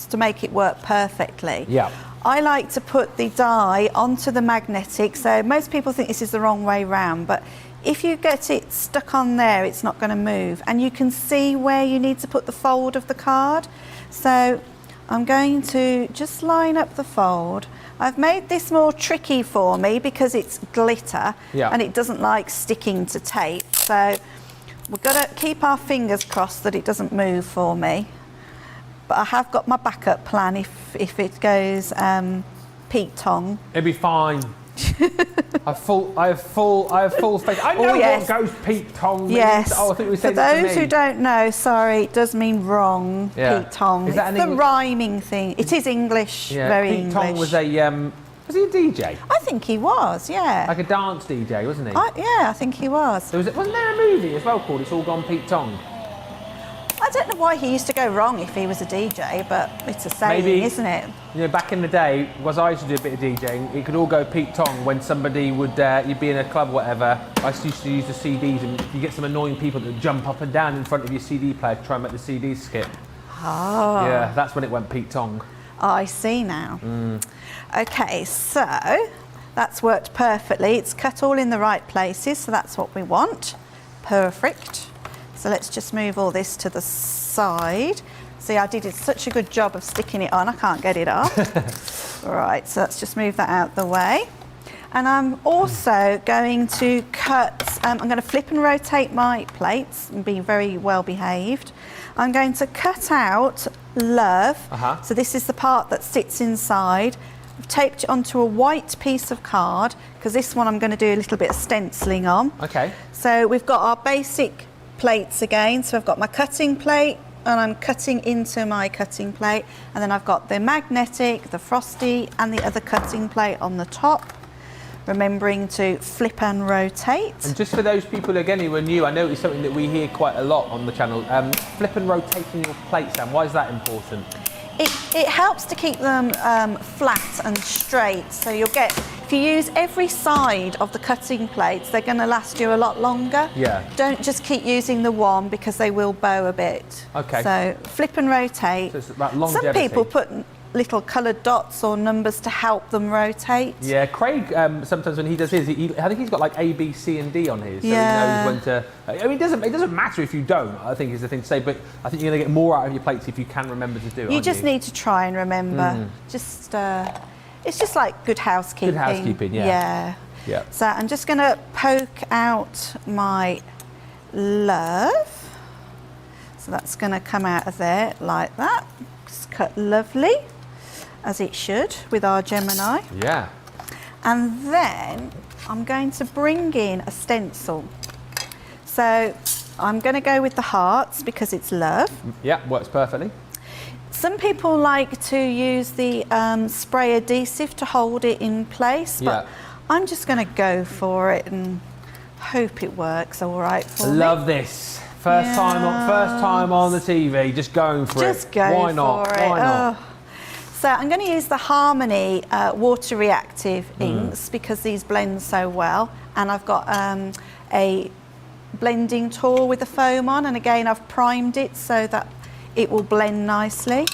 to make it work perfectly. Yeah. I like to put the die onto the magnetic, so most people think this is the wrong way round, but if you get it stuck on there, it's not going to move. And you can see where you need to put the fold of the card. So I'm going to just line up the fold. I've made this more tricky for me because it's glitter and it doesn't like sticking to tape. So we've got to keep our fingers crossed that it doesn't move for me. But I have got my backup plan if it goes Pete Tong. It'll be fine. I have full faith. I know what goes Pete Tong means. Yes. Oh, I think we For said it those to me. who don't know, sorry, it does mean wrong. Yeah. Pete Tong. Is that it's the rhyming thing. It is English. Yeah. Very Pete English. Tong was he a DJ? I think he was. Yeah. Like a dance DJ, wasn't he? Yeah, I think he was. Wasn't there a movie as well called It's All Gone Pete Tong? I don't know why he used to go wrong if he was a DJ, but it's a saying, isn't it? You know, back in the day, I used to do a bit of DJing, it could all go Pete Tong when somebody would, you'd be in a club or whatever. I used to use the CDs and you get some annoying people that jump up and down in front of your CD player to try and make the CDs skip. Oh. Yeah, that's when it went Pete Tong. I see now. Okay, so that's worked perfectly. It's cut all in the right places, so that's what we want. Perfect. So let's just move all this to the side. See, I did such a good job of sticking it on, I can't get it off. Right, so let's just move that out the way. And I'm also going to cut, I'm going to flip and rotate my plates and be very well behaved. I'm going to cut out love. So this is the part that sits inside. I've taped it onto a white piece of card because this one I'm going to do a little bit of stenciling on. Okay. So we've got our basic plates again. So I've got my cutting plate and I'm cutting into my cutting plate, and then I've got the magnetic, the frosty and the other cutting plate on the top. Remembering to flip and rotate. And just for those people again who are new, I know it's something that we hear quite a lot on the channel. Flip and rotating your plates, Sam, why is that important? It helps to keep them flat and straight. So you'll get, if you use every side of the cutting plates, they're going to last you a lot longer. Yeah. Don't just keep using the one because they will bow a bit. Okay. So flip and rotate. So it's about longevity. Some people put little coloured dots or numbers to help them rotate. Yeah, Craig, sometimes when he does his, I think he's got like A, B, C and D on his, so he knows when to... I mean, it doesn't matter if you don't, I think is the thing to say, but I think you're going to get more out of your plates if you can remember to do it, You just need to try and remember. Just, it's just like good housekeeping. Good housekeeping, yeah. Yeah. So I'm just going to poke out my love. So that's going to come out of there like that. Just cut lovely, as it should, with our Gemini. Yeah. And then I'm going to bring in a stencil. So I'm going to go with the hearts because it's love. Yeah, works perfectly. Some people like to use the spray adhesive to hold it in place, but I'm just going to go for it and hope it works all right for me. Love this. First time on the TV, just going for it. Just go Why not? for it. Why not? Oh. So I'm going to use the Harmony water reactive inks because these blend so well, and I've got a blending tool with the foam on, and again I've primed it so that it will blend nicely.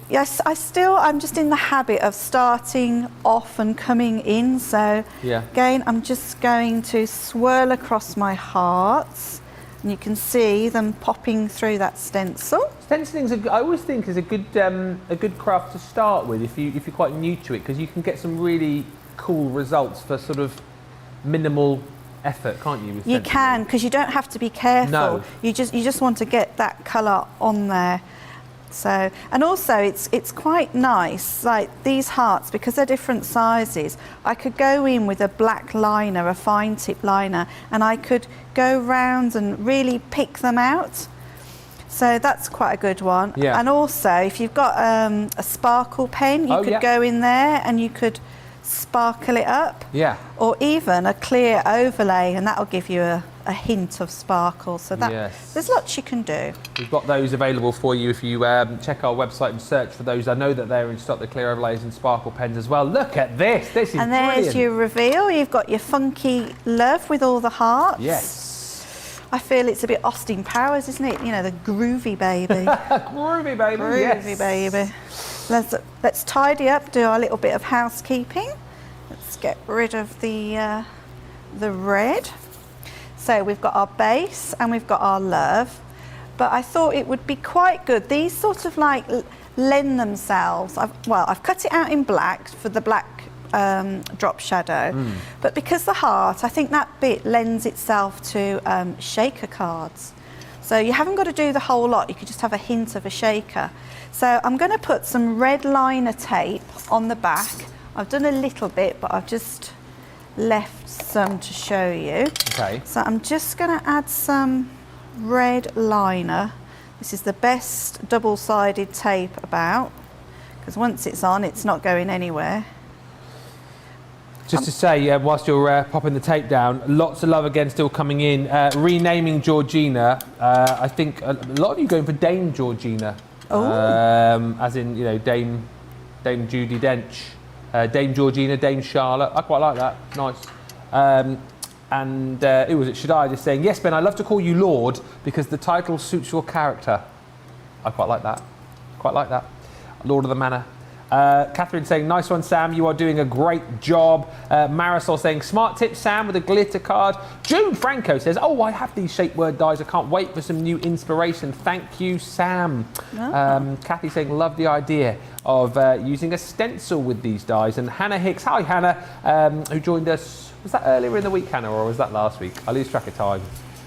Yes, I'm just in the habit of starting off and coming in. So again, I'm just going to swirl across my hearts, and you can see them popping through that stencil. Stenciling's I always think is a good craft to start with if you're quite new to it, because you can get some really cool results for sort of minimal effort, can't you? You can, because you don't have to be careful. No. You just want to get that colour on there. So, and also it's quite nice, like these hearts, because they're different sizes. I could go in with a black liner, a fine tip liner, and I could go round and really pick them out. So that's quite a good one. Yeah. And also, if you've got a sparkle pen, you could go in there and you could sparkle it up. Yeah. Or even a clear overlay, and that'll give you a hint of sparkle. So that there's lots you can do. We've got those available for you if you check our website and search for those. I know that they're in stock, the clear overlays and sparkle pens as well. Look at this. This is And there's brilliant. your reveal. You've got your funky love with all the hearts. Yes. I feel it's a bit Austin Powers, isn't it? You know, the groovy baby. Groovy baby. Groovy baby. Let's tidy up, do our little bit of housekeeping. Let's get rid of the red. So we've got our base and we've got our love, but I thought it would be quite good. These sort of like lend themselves. I've cut it out in black for the black drop shadow, but because the heart, I think that bit lends itself to shaker cards. So you haven't got to do the whole lot, you could just have a hint of a shaker. So I'm going to put some red liner tape on the back. I've done a little bit, but I've just left some to show you. Okay. So I'm just going to add some red liner. This is the best double-sided tape about, because once it's on, it's not going anywhere. Just to say, whilst you're popping the tape down, lots of love again still coming in. Renaming Georgina. I think a lot of you going for Dame Georgina. As in, you know, Dame Judi Dench. Dame Georgina, Dame Charlotte. I quite like that. Nice. Who was it? Shadai just saying, yes, Ben, I love to call you Lord because the title suits your character. I quite like that. Quite like that. Lord of the Manor. Catherine saying, nice one, Sam. You are doing a great job. Marisol saying, smart tip, Sam, with a glitter card. June Franco says, oh, I have these shape word dies. I can't wait for some new inspiration. Thank you, Sam. Kathy saying, love the idea of using a stencil with these dies. And Hannah Hicks, hi, Hannah, who joined us. Was that earlier in the week, Hannah, or was that last week? I lose track of time.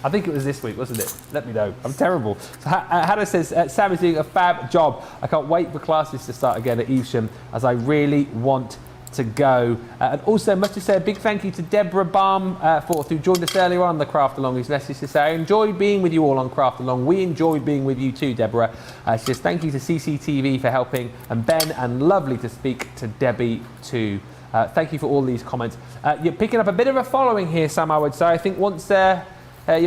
I think it was this week, wasn't it? Let me know. I'm terrible. So, Hannah says, Sam is doing a fab job. I can't wait for classes to start again at Evesham, as I really want to go. And also, must just say a big thank you to Deborah Baum, who joined us earlier on the Craft Along, whose message to say, I enjoyed being with you all on Craft Along. We enjoyed being with you too, Deborah. She says, thank you to CCTV for helping, and Ben, and lovely to speak to Debbie too. Thank you for all these comments. You're picking up a bit of a following here, Sam, I would say. I think once you're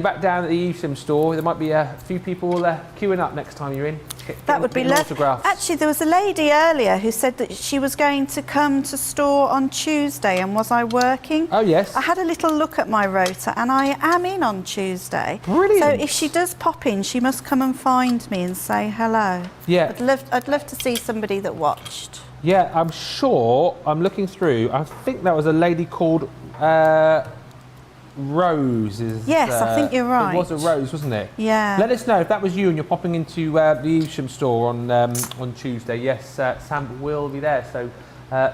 back down at the Evesham store, there might be a few people queuing up next time you're in. That would be lovely. Actually, there was a lady earlier who said that she was going to come to store on Tuesday, and was I working? Oh, yes. I had a little look at my rota, and I am in on Tuesday. Brilliant. So if she does pop in, she must come and find me and say hello. Yeah. I'd love to see somebody that watched. Yeah, I'm sure, I'm looking through, I think that was a lady called Rose. Yes, I think you're right. It was a Rose, wasn't it? Yeah. Let us know if that was you and you're popping into the Evesham store on Tuesday. Yes, Sam will be there. So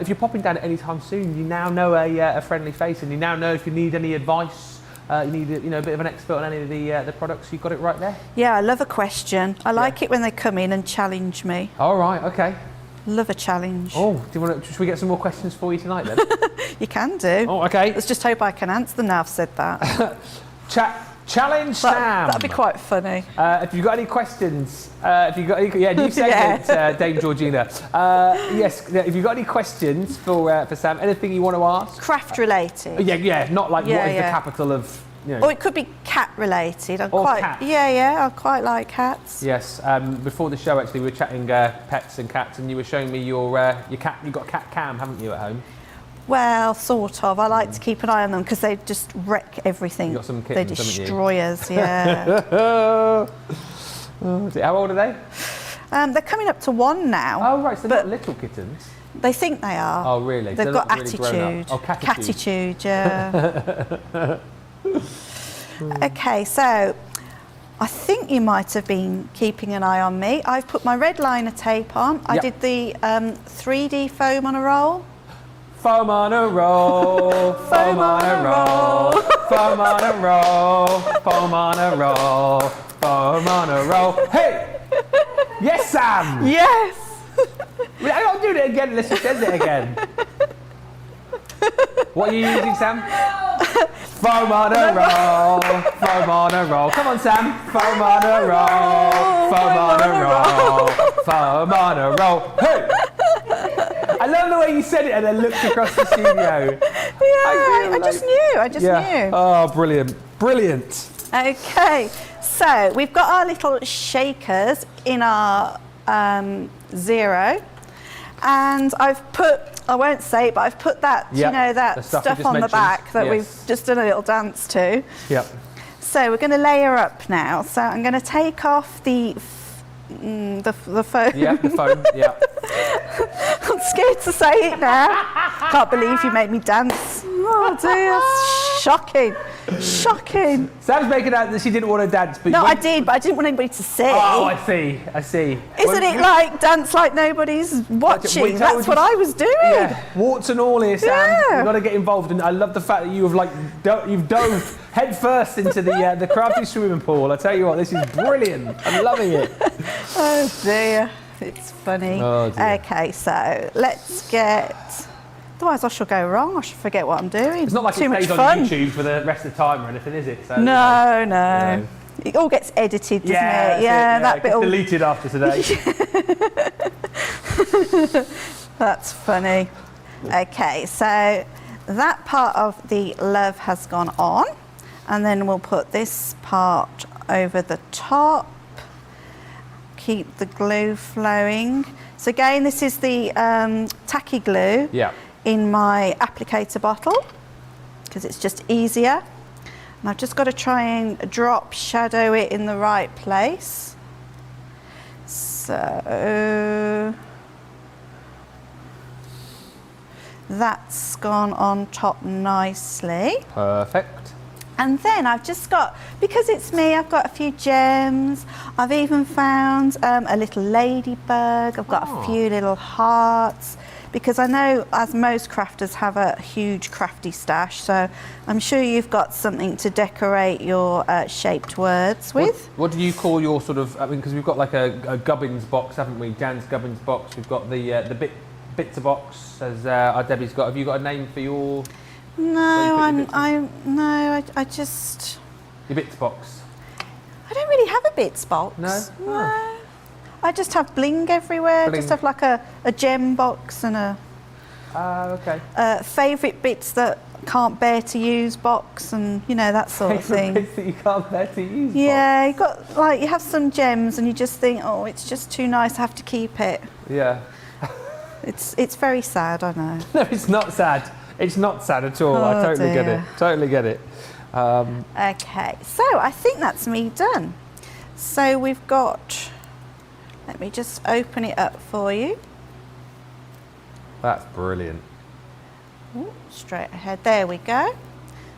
if you're popping down at any time soon, you now know a friendly face, and you now know if you need any advice, you need a bit of an expert on any of the products, you've got it right there. Yeah, I love a question. I like it when they come in and challenge me. All right, okay. Love a challenge. Oh, should we get some more questions for you tonight then? You can do. Oh, okay. Let's just hope I can answer them now I've said that. Challenge Sam. That'd be quite funny. If you've got any questions, new segment, Dame Georgina. Yes, if you've got any questions for Sam, anything you want to ask? Craft related. Yeah, not like what is the capital of, Or it could be cat related. Cats. Yeah, I quite like cats. Yes, before the show actually we were chatting pets and cats, and you were showing me your cat. You've got a cat cam, haven't you, at home? Well, sort of. I like to keep an eye on them because they just wreck everything. You've got some kittens, they destroy us, yeah. How old are they? They're coming up to 1 now. Oh, right, so they're but not little kittens. They think they are. Oh, really? They've They're got not really grown attitude. up. Oh, catitude. Catitude, yeah. Okay, so I think you might have been keeping an eye on me. I've put my red liner tape on. I Yep. did the 3D foam on a roll. Foam on a roll, foam on a roll, foam on a roll, foam on a roll, foam on a roll. Hey! Yes, Sam! Yes! I'm not doing it again unless she says it again. What are you using, Sam? Foam on a roll, foam on a roll. Come on, Sam. Foam on a roll, foam on a roll, foam on a roll. Hey! I love the way you said it and then looked across the studio. Yeah, I just knew. Oh, brilliant. Brilliant. Okay, so we've got our little shakers in our 0, and I've put, I won't say it, but I've put that, Yep, you know, that the stuff stuff you just on the mentioned. back that Yes. we've just done a little dance to. Yep. So we're going to layer up now. So I'm going to take off the foam. Yeah, the foam. Yeah. I'm scared to say it now. Can't believe you made me dance. Oh dear, shocking, shocking. Sam's making out that she didn't want to dance, but No, I did, but I didn't want anybody to see. Oh, I see. I see. Isn't it like dance like nobody's watching? That's what I was doing. Yeah, warts and all here, Sam. Yeah. You've got to get involved, and I love the fact that you have you've dove head first into the crafty swimming pool. I tell you what, this is brilliant. I'm loving it. Oh dear, it's funny. Oh, dear. Okay, so let's get. Otherwise, I shall go wrong. I shall forget what I'm doing. It's not like Too it much stays on fun. YouTube for the rest of the time or anything, is it? So, No. No. It all gets edited, doesn't Yeah, it? Yeah, that it bit gets all. deleted after today. That's funny. Okay, so that part of the love has gone on, and then we'll put this part over the top. Keep the glue flowing. So again, this is the tacky glue Yeah. in my applicator bottle because it's just easier. And I've just got to try and drop shadow it in the right place. So that's gone on top nicely. Perfect. And then I've just got, because it's me, I've got a few gems. I've even found a little ladybug. I've got a few little hearts. Because I know, as most crafters have a huge crafty stash, so I'm sure you've got something to decorate your shaped words with. What do you call your sort of? I mean, because we've got like a Gubbins box, haven't we? Jan's Gubbins box. We've got the Bitzer box, as our Debbie's got. Have you got a name for your? No, I just. Your bits box. I don't really have a bits box. No? No. I just have bling everywhere. Bling. Just have like a gem box and a Okay. favourite bits that can't bear to use box, and you know, that sort of thing. Bits that you can't bear to use. Yeah, you got like, you have some gems and you just think, oh, it's just too nice, I have to keep it. Box. Yeah. It's very sad, I know. No, it's not sad. It's not sad at all. I Oh, totally get it. dear. Totally get it. Okay, so I think that's me done. So we've got, let me just open it up for you. That's brilliant. Ooh, straight ahead, there we go.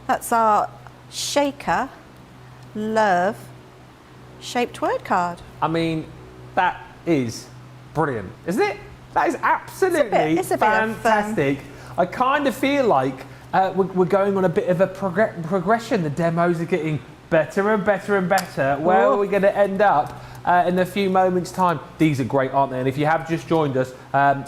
That's our shaker love shaped word card. I mean, that is brilliant, isn't it? That is absolutely it's a bit of fun. fantastic. I kind of feel like we're going on a bit of a progression. The demos are getting better and better and better. Where are we going to end up in a few moments' time? These are great, aren't they? And if you have just joined us,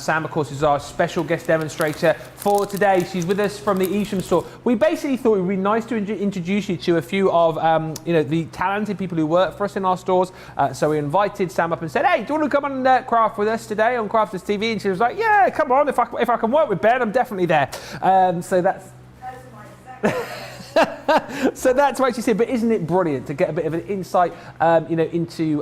Sam, of course, is our special guest demonstrator for today. She's with us from the Evesham store. We basically thought it would be nice to introduce you to a few of the talented people who work for us in our stores. So we invited Sam up and said, hey, do you want to come and craft with us today on Crafters TV? And she was like, yeah, come on. If I can work with Ben, I'm definitely there. So that's so that's what she said. But isn't it brilliant to get a bit of an insight, into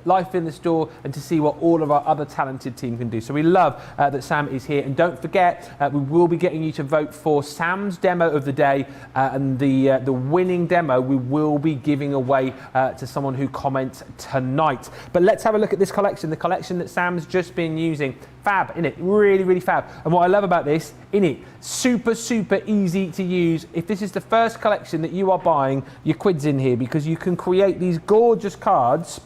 life in the store and to see what all of our other talented team can do. So we love that Sam is here. And don't forget, we will be getting you to vote for Sam's demo of the day, and the winning demo we will be giving away to someone who comments tonight. But let's have a look at this collection, the collection that Sam's just been using. Fab, innit? Really, really fab. And what I love about this, innit? Super, super easy to use. If this is the first collection that you are buying, your quid's in here, because you can create these gorgeous cards.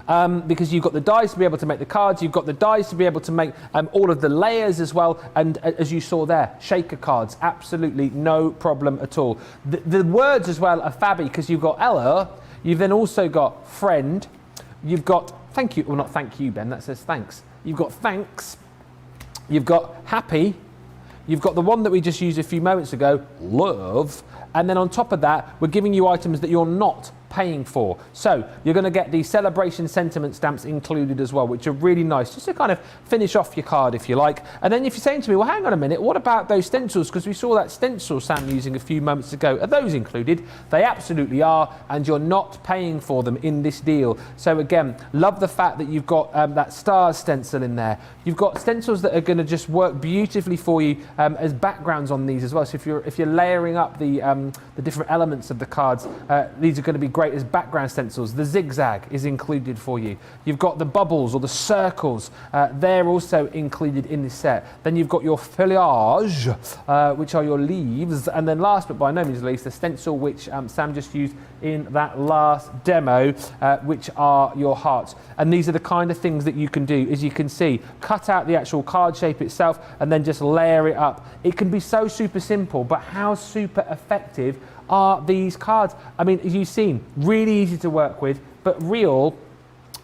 Because you've got the dies to be able to make the cards, you've got the dies to be able to make all of the layers as well, and as you saw there, shaker cards, absolutely no problem at all. The words as well are fabby, because you've got Ella, you've then also got friend, you've got thank you, well not thank you Ben, that says thanks, you've got thanks, you've got happy, you've got the one that we just used a few moments ago, love, and then on top of that, we're giving you items that you're not paying for. So you're going to get the celebration sentiment stamps included as well, which are really nice, just to kind of finish off your card if you like. And then if you're saying to me, well, hang on a minute, what about those stencils? Because we saw that stencil Sam using a few moments ago. Are those included? They absolutely are, and you're not paying for them in this deal. So again, love the fact that you've got that stars stencil in there. You've got stencils that are going to just work beautifully for you as backgrounds on these as well. So if you're layering up the different elements of the cards, these are going to be great as background stencils. The zigzag is included for you. You've got the bubbles or the circles, they're also included in this set. Then you've got your foliage, which are your leaves, and then last but by no means least, the stencil which Sam just used in that last demo, which are your hearts. And these are the kind of things that you can do, as you can see, cut out the actual card shape itself and then just layer it up. It can be so super simple, but how super effective are these cards? I mean, as you've seen, really easy to work with, but real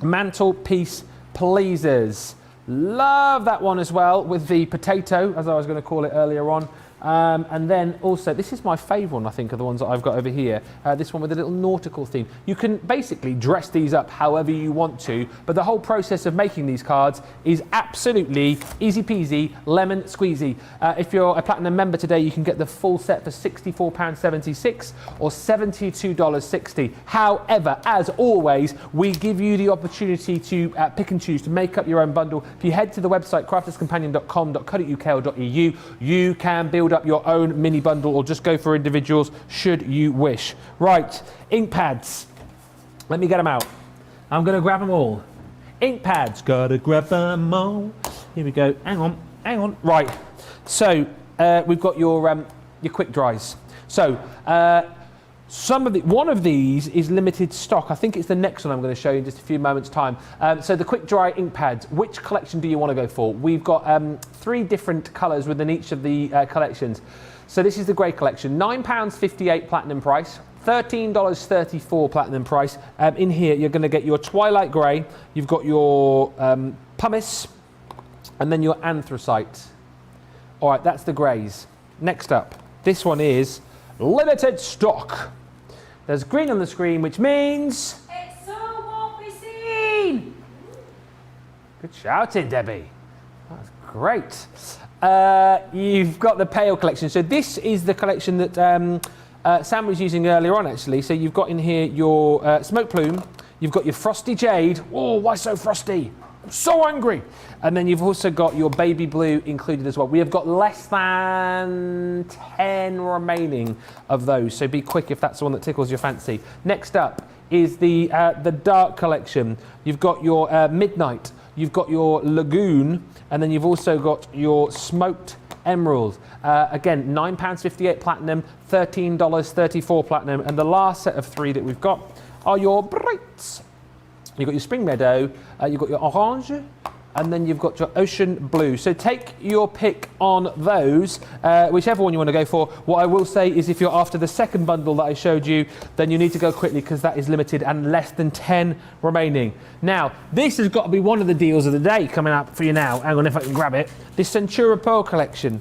mantelpiece pleasers. Love that one as well, with the potato, as I was going to call it earlier on. And then also, this is my favourite one, I think, of the ones that I've got over here. This one with a little nautical theme. You can basically dress these up however you want to, but the whole process of making these cards is absolutely easy peasy, lemon squeezy. If you're a Platinum member today, you can get the full set for £64.76 or $72.60. However, as always, we give you the opportunity to pick and choose, to make up your own bundle. If you head to the website crafterscompanion.com.co.uk, you can build up your own mini bundle or just go for individuals should you wish. Right, ink pads. Let me get them out. I'm going to grab them all. Ink pads, gotta grab them all. Here we go. Hang on. Right. So we've got your quick dries. So one of these is limited stock. I think it's the next one I'm going to show you in just a few moments' time. So the quick dry ink pads, which collection do you want to go for? We've got 3 different colours within each of the collections. So this is the grey collection, £9.58 platinum price, $13.34 platinum price. In here you're going to get your twilight grey, you've got your pumice, and then your anthracite. All right, that's the greys. Next up, this one is limited stock. There's green on the screen, which means It's so won't be seen. good shouting, Debbie. That's great. You've got the pale collection. So this is the collection that Sam was using earlier on, actually. So you've got in here your smoke plume. You've got your frosty jade. Oh, why so frosty? I'm so angry. And then you've also got your baby blue included as well. We have got less than 10 remaining of those, so be quick if that's the one that tickles your fancy. Next up is the dark collection. You've got your midnight, you've got your lagoon, and then you've also got your smoked emerald. Again, £9.58 platinum, $13.34 platinum, and the last set of 3 that we've got are your brights. You've got your spring meadow, you've got your orange, and then you've got your ocean blue. So take your pick on those, whichever one you want to go for. What I will say is if you're after the second bundle that I showed you, then you need to go quickly because that is limited and less than 10 remaining. Now, this has got to be one of the deals of the day coming up for you now. Hang on if I can grab it. This Centura Pearl collection.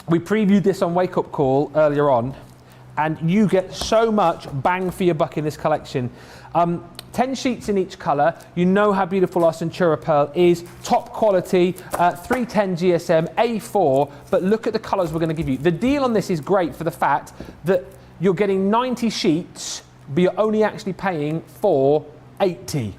We previewed this on Wake Up Call earlier on, and you get so much bang for your buck in this collection. 10 sheets in each colour. You know how beautiful our Centura Pearl is. Top quality, 310 GSM, A4, but look at the colours we're going to give you. The deal on this is great for the fact that you're getting 90 sheets, but you're only actually paying for $80.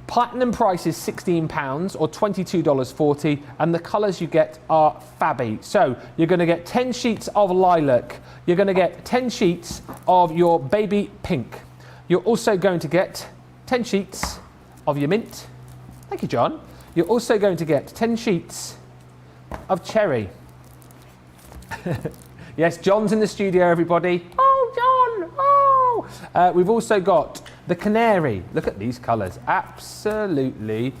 Platinum price is £16 or $22.40, and the colours you get are fabby. So you're going to get 10 sheets of lilac. You're going to get 10 sheets of your baby pink. You're also going to get 10 sheets of your mint. Thank you, John. You're also going to get 10 sheets of cherry. Yes, John's in the studio, everybody. Oh, John! Oh! We've also got the canary. Look at these colours. Absolutely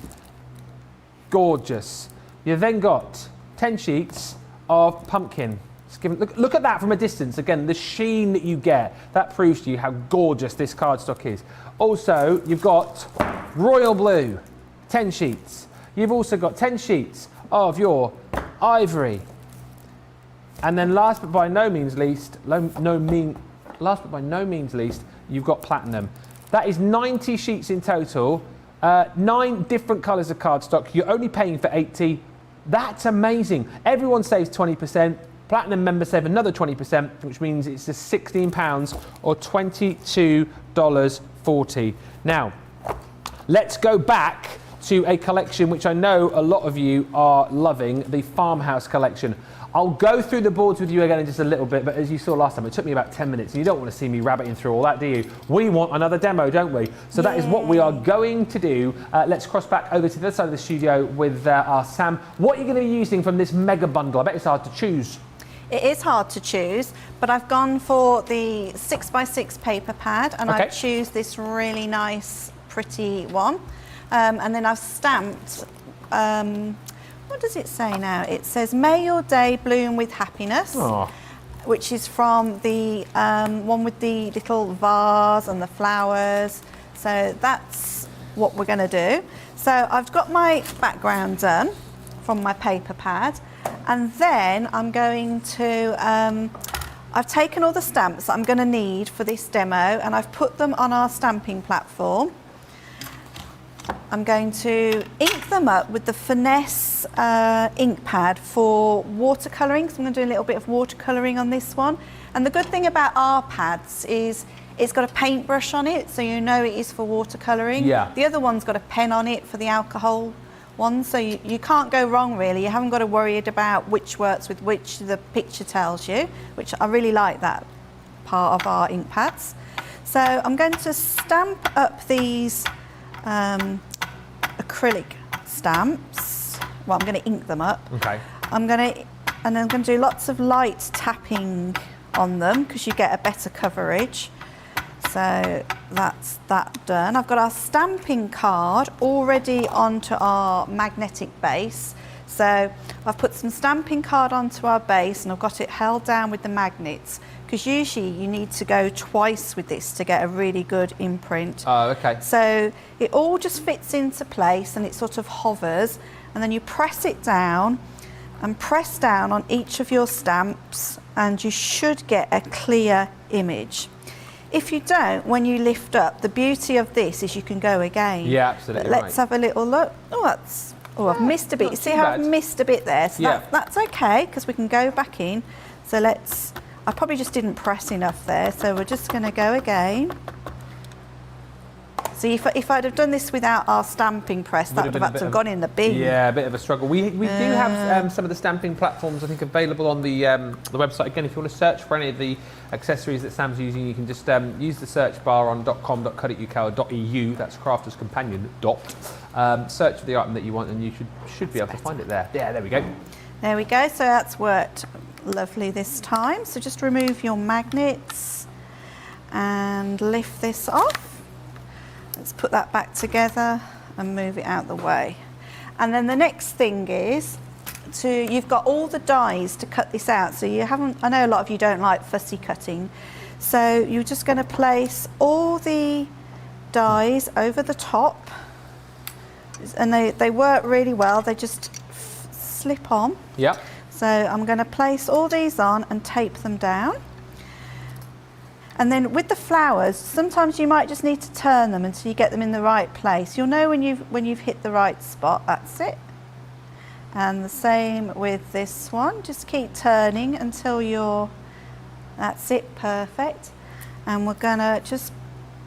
gorgeous. You've then got 10 sheets of pumpkin. Look at that from a distance. Again, the sheen that you get, that proves to you how gorgeous this cardstock is. Also, you've got royal blue, 10 sheets. You've also got 10 sheets of your ivory. And then last but by no means least, you've got platinum. That is 90 sheets in total, 9 different colours of cardstock. You're only paying for 80. That's amazing. Everyone saves 20%. Platinum members save another 20%, which means it's just £16 or $22.40. Now, let's go back to a collection which I know a lot of you are loving, the Farmhouse collection. I'll go through the boards with you again in just a little bit, but as you saw last time, it took me about 10 minutes, and you don't want to see me rabbiting through all that, do you? We want another demo, don't we? So that is what we are going to do. Let's cross back over to the other side of the studio with our Sam. What are you going to be using from this mega bundle? I bet it's hard to choose. It is hard to choose, but I've gone for the 6x6 paper pad, and I choose this really nice, pretty one. And then I've stamped, what does it say now? It says, "May your day bloom with happiness," which is from the one with the little vase and the flowers. So that's what we're going to do. So I've got my background done from my paper pad, and then I'm going to, I've taken all the stamps that I'm going to need for this demo, and I've put them on our stamping platform. I'm going to ink them up with the Finesse ink pad for watercolouring. So I'm going to do a little bit of watercolouring on this one. And the good thing about our pads is it's got a paintbrush on it, so you know it is for watercolouring. Yeah. The other one's got a pen on it for the alcohol one, so you can't go wrong really. You haven't got to worry about which works with which, the picture tells you, which I really like that part of our ink pads. So I'm going to stamp up these acrylic stamps. Well, I'm going to ink them up. Okay. And then I'm going to do lots of light tapping on them because you get a better coverage. So that's that done. I've got our stamping card already onto our magnetic base. So I've put some stamping card onto our base, and I've got it held down with the magnets, because usually you need to go twice with this to get a really good imprint. Oh, okay. So it all just fits into place, and it sort of hovers, and then you press it down and press down on each of your stamps, and you should get a clear image. If you don't, when you lift up, the beauty of this is you can go again. Yeah, absolutely. But let's have a little look. I've missed a bit. You see how I've missed a bit there? So that's okay, because we can go back in. So I probably just didn't press enough there, so we're just going to go again. So if I'd have done this without our stamping press, that would have had to have gone in the bin. Yeah, a bit of a struggle. We do have some of the stamping platforms, I think, available on the website. Again, if you want to search for any of the accessories that Sam's using, you can just use the search bar on .com.co.uk or .eu, that's Crafter's Companion . Search for the item that you want, and you should be able to find it there. Yeah, there we go. There we go. So that's worked lovely this time. So just remove your magnets and lift this off. Let's put that back together and move it out the way. And then the next thing is you've got all the dies to cut this out. So I know a lot of you don't like fussy cutting. So you're just going to place all the dies over the top. And they work really well. They just slip on. Yeah. So I'm going to place all these on and tape them down. And then with the flowers, sometimes you might just need to turn them until you get them in the right place. You'll know when you've hit the right spot. That's it. And the same with this one. Just keep turning until that's it, perfect. And we're going to just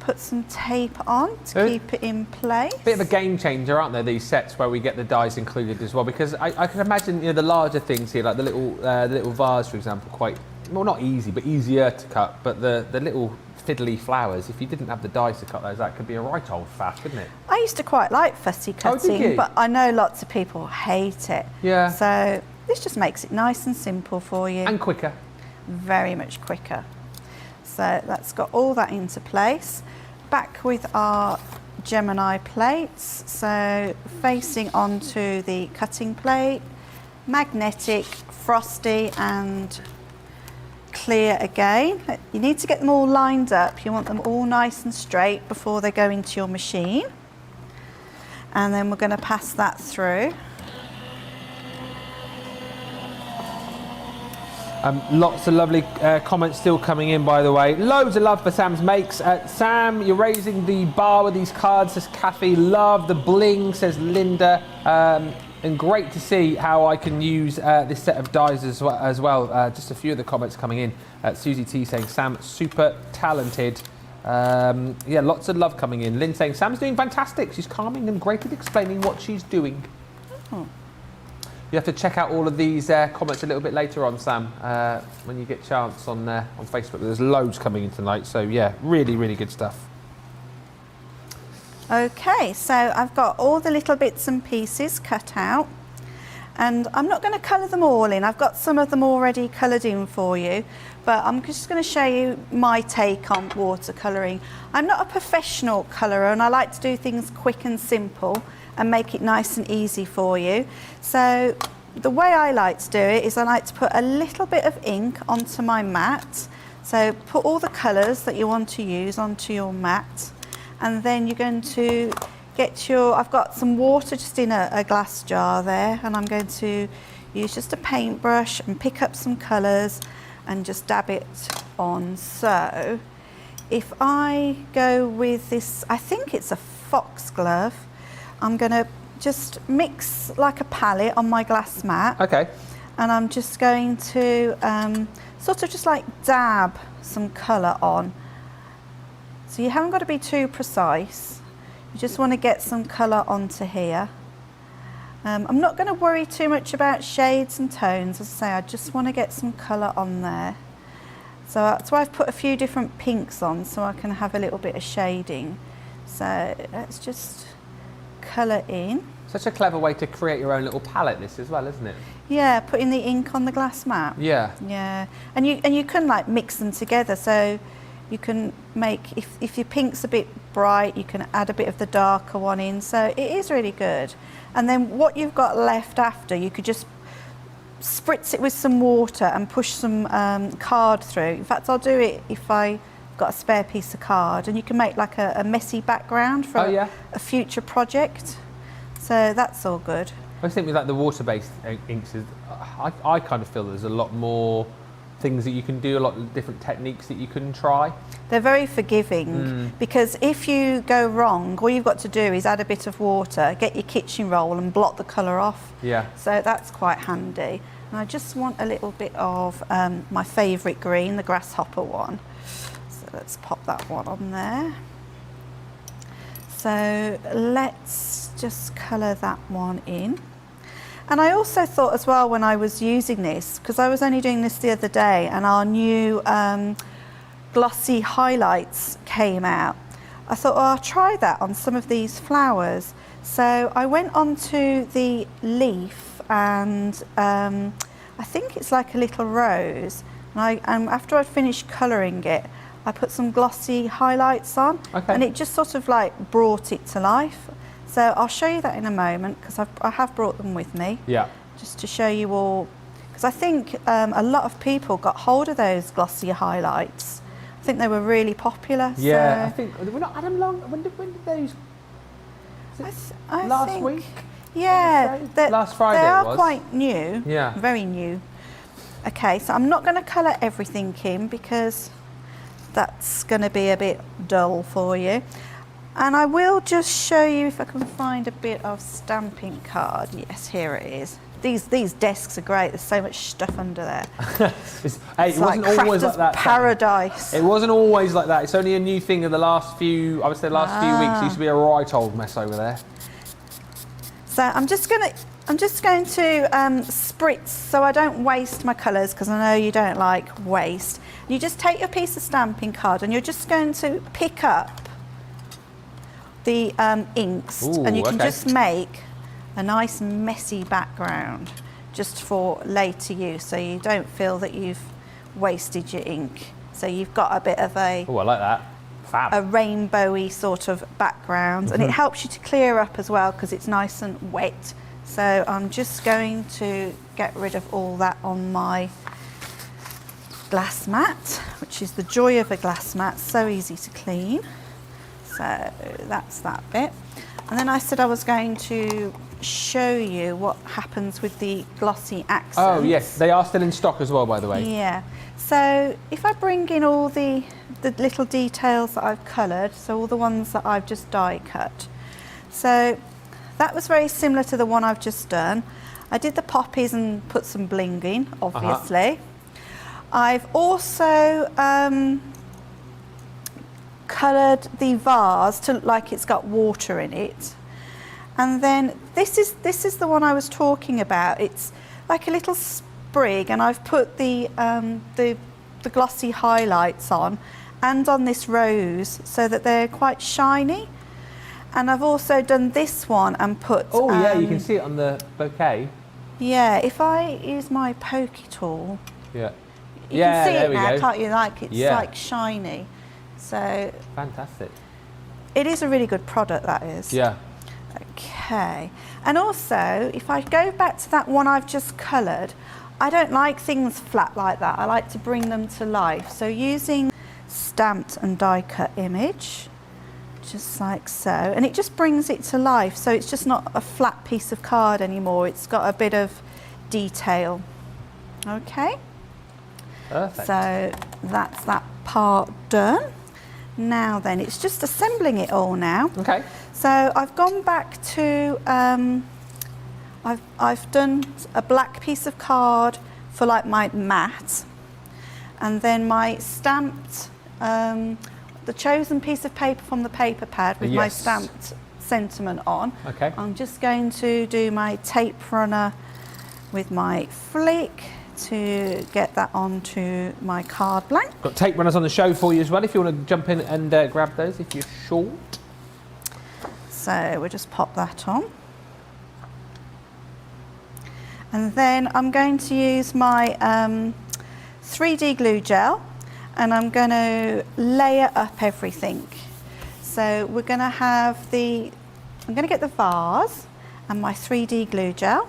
put some tape on to keep it in place. Bit of a game changer, aren't there, these sets where we get the dies included as well? Because I can imagine, you know, the larger things here, like the little vase, for example, quite, well, not easy, but easier to cut. But the little fiddly flowers, if you didn't have the dies to cut those, that could be a right old faff, couldn't it? I used to quite like fussy cutting, but I know lots of people hate it. Yeah. So this just makes it nice and simple for you. And quicker. Very much quicker. So that's got all that into place. Back with our Gemini plates, so facing onto the cutting plate, magnetic, frosty and clear again. You need to get them all lined up. You want them all nice and straight before they go into your machine. And then we're going to pass that through. Lots of lovely comments still coming in, by the way. Loads of love for Sam's makes. Sam, you're raising the bar with these cards, says Kathy. Love the bling, says Linda. And great to see how I can use this set of dies as well. Just a few of the comments coming in. Susie T saying, Sam, super talented. Yeah, lots of love coming in. Lynn saying, Sam's doing fantastic. She's calming and great at explaining what she's doing. Oh. You have to check out all of these comments a little bit later on, Sam, when you get a chance on Facebook. There's loads coming in tonight, so yeah, really, really good stuff. Okay, so I've got all the little bits and pieces cut out, and I'm not going to colour them all in. I've got some of them already coloured in for you, but I'm just going to show you my take on watercolouring. I'm not a professional colourer, and I like to do things quick and simple and make it nice and easy for you. So the way I like to do it is I like to put a little bit of ink onto my mat. So put all the colours that you want to use onto your mat, and then you're going to get your, I've got some water just in a glass jar there, and I'm going to use just a paintbrush and pick up some colours and just dab it on. So if I go with this, I think it's a foxglove, I'm going to just mix like a palette on my glass mat. Okay. And I'm just going to sort of just like dab some colour on. So you haven't got to be too precise. You just want to get some colour onto here. I'm not going to worry too much about shades and tones. As I say, I just want to get some colour on there. So that's why I've put a few different pinks on, so I can have a little bit of shading. So let's just colour in. Such a clever way to create your own little palette, this as well, isn't it? Yeah, putting the ink on the glass mat. Yeah. Yeah, and you can like mix them together. So you can make, if your pink's a bit bright, you can add a bit of the darker one in. So it is really good. And then what you've got left after, you could just spritz it with some water and push some card through. In fact, I'll do it if I got a spare piece of card, and you can make like a messy background for a future project. So that's all good. I think with like the water-based inks, I kind of feel there's a lot more things that you can do, a lot of different techniques that you can try. They're very forgiving because if you go wrong, all you've got to do is add a bit of water, get your kitchen roll and blot the colour off. Yeah. So that's quite handy. And I just want a little bit of my favourite green, the grasshopper one. So let's pop that one on there. So let's just colour that one in. And I also thought as well when I was using this, because I was only doing this the other day and our new glossy highlights came out, I thought, oh, I'll try that on some of these flowers. So I went onto the leaf and I think it's like a little rose. And after I'd finished colouring it, I put some glossy highlights on, and it just sort of like brought it to life. So I'll show you that in a moment because I have brought them with me. Yeah. Just to show you all, because I think a lot of people got hold of those glossy highlights. I think they were really popular. Yeah, so. I think we're not had them long. When did those? I last think, week. Yeah, last Friday. They are it was. quite new. Yeah. Very new. Okay, so I'm not going to colour everything in because that's going to be a bit dull for you. And I will just show you if I can find a bit of stamping card. Yes, here it is. These desks are great. There's so much stuff under there. It wasn't always like that. Paradise. It wasn't always like that. It's only a new thing in the last few, I would say, few weeks. It used to be a right old mess over there. So I'm just going to spritz so I don't waste my colours, because I know you don't like waste. You just take your piece of stamping card and you're just going to pick up the inks. Ooh, and you can just make a nice messy background just for later use, so you don't feel that you've wasted your ink. So you've got a bit of a Oh, I like that. Fab. a rainbowy sort of background, and it helps you to clear up as well because it's nice and wet. So I'm just going to get rid of all that on my glass mat, which is the joy of a glass mat, so easy to clean. So that's that bit. And then I said I was going to show you what happens with the glossy accents. Oh yes, they are still in stock as well, by the way. Yeah. So if I bring in all the little details that I've coloured, so all the ones that I've just die cut. So that was very similar to the one I've just done. I did the poppies and put some bling in, obviously. I've also coloured the vase to look like it's got water in it. And then this is the one I was talking about. It's like a little sprig, and I've put the glossy highlights on and on this rose so that they're quite shiny. And I've also done this one and put... Oh yeah, you can see it on the bouquet. Yeah, if I use my pokey tool... Yeah. You can see there it we now, go. can't you? Like, it's like shiny. So... Fantastic. It is a really good product, that is. Yeah. Okay. And also, if I go back to that one I've just coloured, I don't like things flat like that. I like to bring them to life. So using stamped and die cut image, just like so, and it just brings it to life. So it's just not a flat piece of card anymore. It's got a bit of detail. Okay. Perfect. So that's that part done. Now then, it's just assembling it all now. Okay. So I've gone back to, I've done a black piece of card for like my mat, and then my stamped, the chosen piece of paper from the paper pad with my stamped sentiment on. Okay. I'm just going to do my tape runner with my flick to get that onto my card blank. Got tape runners on the show for you as well if you want to jump in and grab those if you're short. So we'll just pop that on. And then I'm going to use my 3D glue gel, and I'm going to layer up everything. So we're going to have I'm going to get the vase and my 3D glue gel,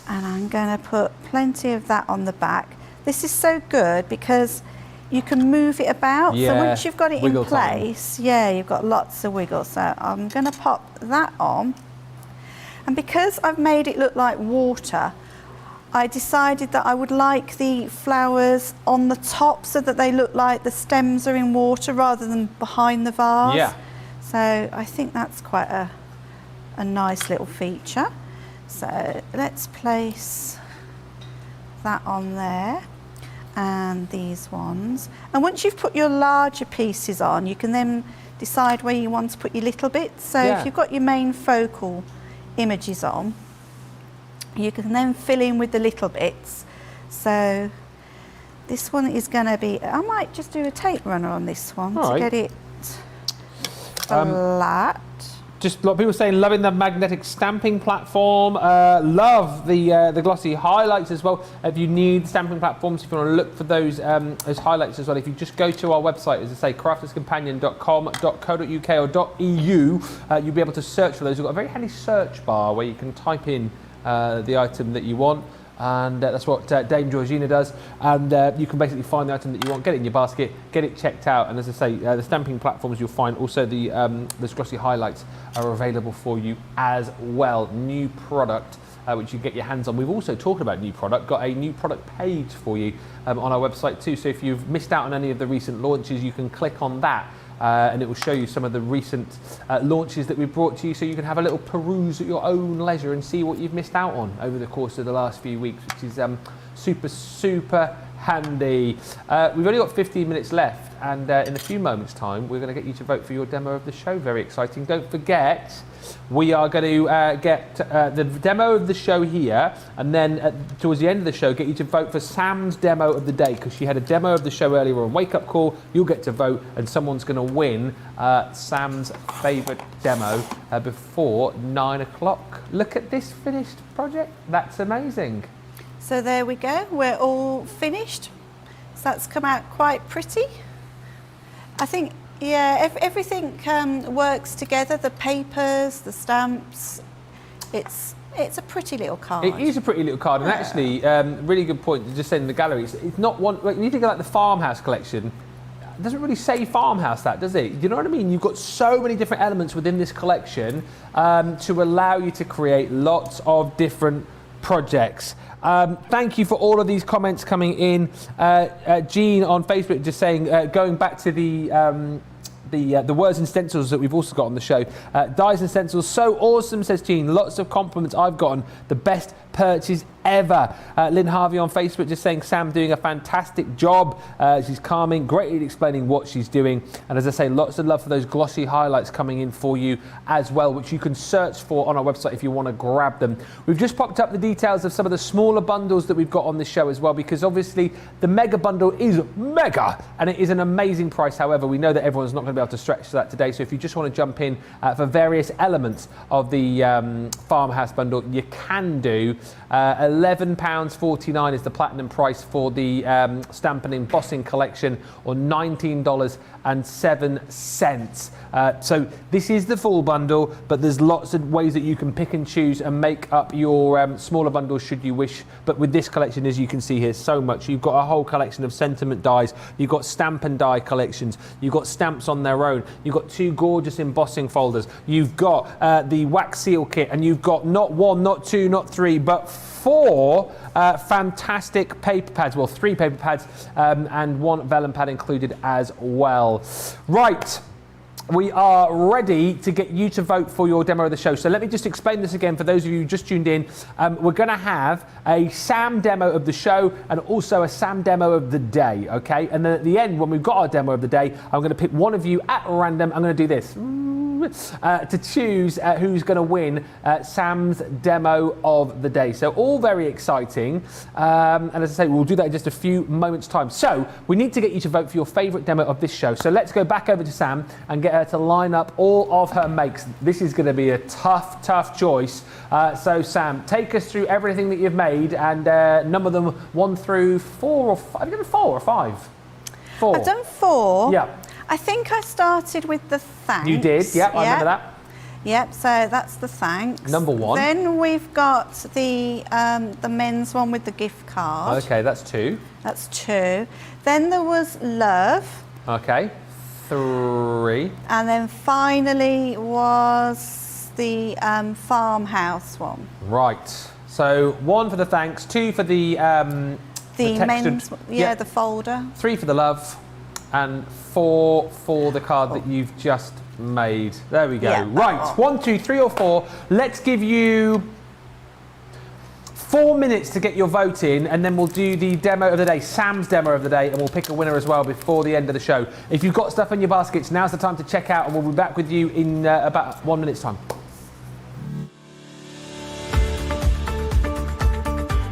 and I'm going to put plenty of that on the back. This is so good because you can move it about. Yeah, so once you've got it in wiggle place, you've got lots of wiggle. So I'm going to pop that on. And because I've made it look like water, I decided that I would like the flowers on the top so that they look like the stems are in water rather than behind the vase. Yeah. So I think that's quite a nice little feature. So let's place that on there, and these ones. And once you've put your larger pieces on, you can then decide where you want to put your little bits. So if you've got your main focal images on, you can then fill in with the little bits. So this one is going to be, I might just do a tape runner on this one to get it flat. Just a lot of people saying loving the magnetic stamping platform, love the glossy highlights as well. If you need stamping platforms, if you want to look for those highlights as well, if you just go to our website, as I say, crafterscompanion.com.co.uk or .eu, you'll be able to search for those. We've got a very handy search bar where you can type in the item that you want. And that's what Dame Georgina does, and you can basically find the item that you want, get it in your basket, get it checked out, and as I say, the stamping platforms you'll find, also the glossy highlights are available for you as well. New product which you get your hands on. We've also talked about new product, got a new product page for you on our website too, so if you've missed out on any of the recent launches, you can click on that and it will show you some of the recent launches that we've brought to you, so you can have a little peruse at your own leisure and see what you've missed out on over the course of the last few weeks, which is super handy. We've only got 15 minutes left, and in a few moments time we're going to get you to vote for your demo of the show. Very exciting. Don't forget, we are going to get the demo of the show here, and then towards the end of the show get you to vote for Sam's demo of the day, because she had a demo of the show earlier on Wake Up Call. You'll get to vote, and someone's going to win Sam's favourite demo before 9 o'clock. Look at this finished project. That's amazing. So there we go, we're all finished. So that's come out quite pretty. I think, yeah, everything works together, the papers, the stamps. It's a pretty little card. It is a pretty little card, and actually, really good point, just saying in the gallery, it's not one, like, you need to go like the Farmhouse collection. It doesn't really say Farmhouse, that, does it? You know what I mean? You've got so many different elements within this collection to allow you to create lots of different projects. Thank you for all of these comments coming in. Jean on Facebook just saying, going back to the words and stencils that we've also got on the show. Dies and stencils, so awesome, says Jean. Lots of compliments I've gotten. The best purchase ever. Lynn Harvey on Facebook just saying, Sam doing a fantastic job. She's calming, greatly explaining what she's doing. And as I say, lots of love for those glossy highlights coming in for you as well, which you can search for on our website if you want to grab them. We've just popped up the details of some of the smaller bundles that we've got on this show as well, because obviously the mega bundle is mega and it is an amazing price. However, we know that everyone's not going to be able to stretch to that today. So if you just want to jump in for various elements of the Farmhouse bundle, you can do. £11.49 is the platinum price for the Stamp and Embossing collection, or $19.07. So this is the full bundle, but there's lots of ways that you can pick and choose and make up your smaller bundles should you wish. But with this collection, as you can see here, so much. You've got a whole collection of sentiment dies. You've got stamp and die collections. You've got stamps on their own. You've got 2 gorgeous embossing folders. You've got the wax seal kit, and you've got not 1, not 2, not 3, but 4 fantastic paper pads. Well, 3 paper pads and 1 vellum pad included as well. Right. We are ready to get you to vote for your demo of the show. So let me just explain this again for those of you who just tuned in. We're going to have a Sam demo of the show and also a Sam demo of the day, okay? And then at the end, when we've got our demo of the day, I'm going to pick one of you at random. I'm going to do this. To choose who's going to win Sam's demo of the day. So all very exciting. And as I say, we'll do that in just a few moments' time. So we need to get you to vote for your favourite demo of this show. So let's go back over to Sam and get her to line up all of her makes. This is going to be a tough choice. So Sam, take us through everything that you've made and number them 1 through 4 or 5. Have you done 4 or 5? 4. I've done 4. Yeah. I think I started with the thanks. You did, yeah, I remember that. Yep, so that's the thanks. Number 1. Then we've got the men's one with the gift card. Okay, that's 2. That's 2. Then there was love. Okay, 3. And then finally was the Farmhouse one. Right. So 1 for the thanks, 2 for the textured, men's, the folder. 3 for the love, and 4 for the card that you've just made. There we go. Yeah, right. 1, 2, 3 or 4. Let's give you 4 minutes to get your vote in, and then we'll do the demo of the day, Sam's demo of the day, and we'll pick a winner as well before the end of the show. If you've got stuff in your baskets, now's the time to check out, and we'll be back with you in about 1 minute's time.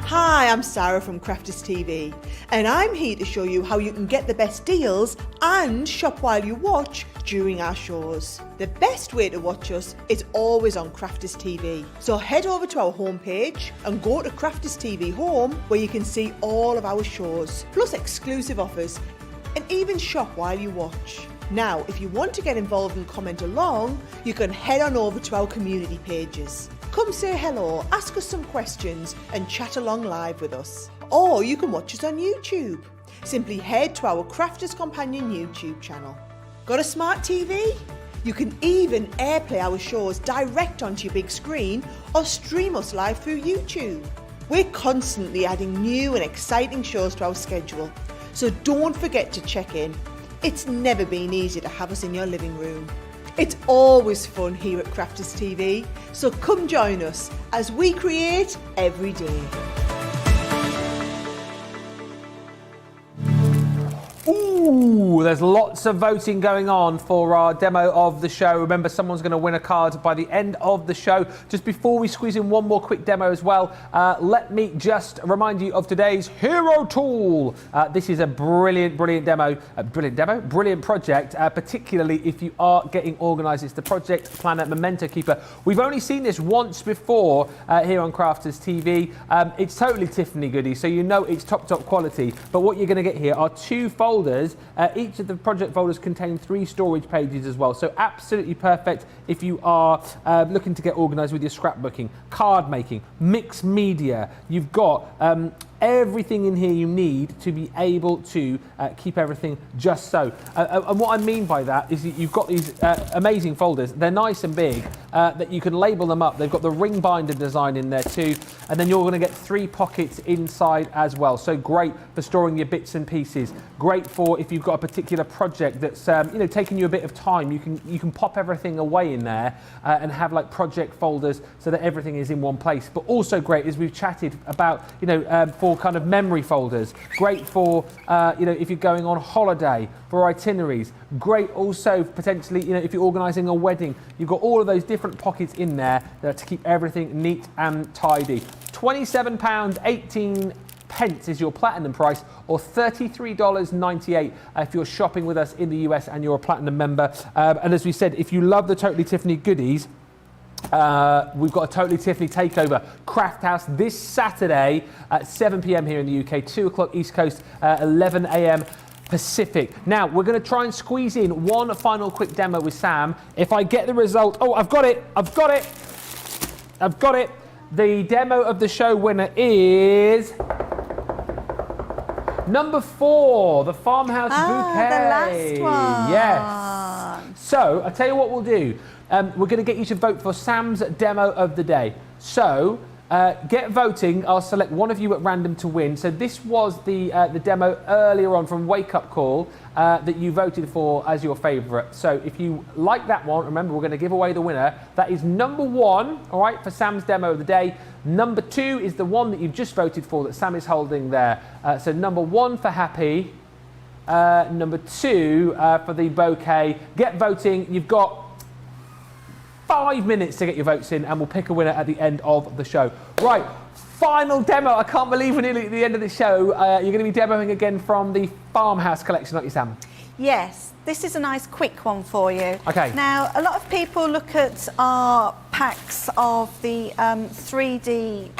Hi, I'm Sarah from Crafters TV, and I'm here to show you how you can get the best deals and shop while you watch during our shows. The best way to watch us is always on Crafters TV. So head over to our homepage and go to Crafters TV Home, where you can see all of our shows, plus exclusive offers, and even shop while you watch. Now, if you want to get involved and comment along, you can head on over to our community pages. Come say hello, ask us some questions and chat along live with us. Or you can watch us on YouTube. Simply head to our Crafters Companion YouTube channel. Got a smart TV? You can even airplay our shows direct onto your big screen or stream us live through YouTube. We're constantly adding new and exciting shows to our schedule, so don't forget to check in. It's never been easier to have us in your living room. It's always fun here at Crafters TV, so come join us as we create every day. Ooh, there's lots of voting going on for our demo of the show. Remember, someone's going to win a card by the end of the show. Just before we squeeze in one more quick demo as well, let me just remind you of today's hero tool. This is a brilliant project, particularly if you are getting organised. It's the Project Planner Memento Keeper. We've only seen this once before here on Crafters TV. It's totally Tiffany goodie, so you know it's top quality. But what you're going to get here are 2 folders. Each of the project folders contain 3 storage pages as well, so absolutely perfect if you are looking to get organised with your scrapbooking, card making, mixed media. You've got everything in here you need to be able to keep everything just so. And what I mean by that is you've got these amazing folders. They're nice and big, that you can label them up. They've got the ring binder design in there too, and then you're going to get 3 pockets inside as well. So great for storing your bits and pieces. Great for if you've got a particular project that's taking you a bit of time. You can pop everything away in there and have like project folders so that everything is in one place. But also great is we've chatted about for kind of memory folders. Great for if you're going on holiday, for itineraries. Great also potentially if you're organising a wedding. You've got all of those different pockets in there to keep everything neat and tidy. £27.18 is your platinum price, or $33.98 if you're shopping with us in the US and you're a platinum member. And as we said, if you love the Totally Tiffany goodies, we've got a Totally Tiffany takeover, Craft House, this Saturday at 7 p.m. here in the UK, 2 o'clock East Coast, 11 a.m. Pacific. Now, we're going to try and squeeze in one final quick demo with Sam. If I get the result, oh, I've got it. The demo of the show winner is number 4, the Farmhouse bouquet. The last one. Yes. So, I'll tell you what we'll do. We're going to get you to vote for Sam's demo of the day. So, get voting. I'll select one of you at random to win. So this was the demo earlier on from Wake Up Call that you voted for as your favourite. So if you like that one, remember we're going to give away the winner. That is number 1, all right, for Sam's demo of the day. Number 2 is the one that you've just voted for that Sam is holding there. So number 1 for Happy. Number 2 for the bouquet. Get voting. You've got 5 minutes to get your votes in, and we'll pick a winner at the end of the show. Right, final demo. I can't believe we're nearly at the end of the show. You're going to be demoing again from the Farmhouse collection, aren't you, Sam? Yes, this is a nice quick one for you. Okay. Now, a lot of people look at our packs of the 3D,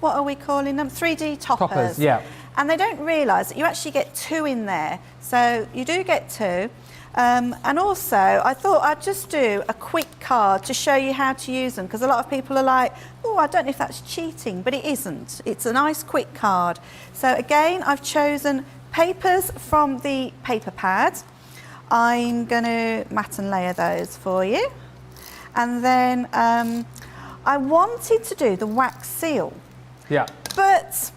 what are we calling them? 3D toppers. Yeah. And they don't realise that you actually get 2 in there. So you do get 2. And also, I thought I'd just do a quick card to show you how to use them, because a lot of people are like, oh, I don't know if that's cheating, but it isn't. It's a nice quick card. So again, I've chosen papers from the paper pad. I'm going to mat and layer those for you. And then I wanted to do the wax seal. Yeah. But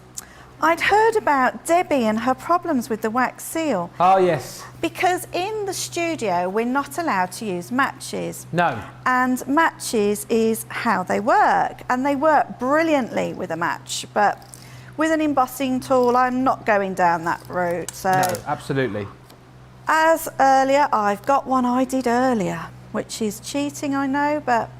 I'd heard about Debbie and her problems with the wax seal. Oh, yes. Because in the studio, we're not allowed to use matches. No. And matches is how they work. And they work brilliantly with a match. But with an embossing tool, I'm not going down that route. So No, absolutely. as earlier, I've got one I did earlier, which is cheating, I know, but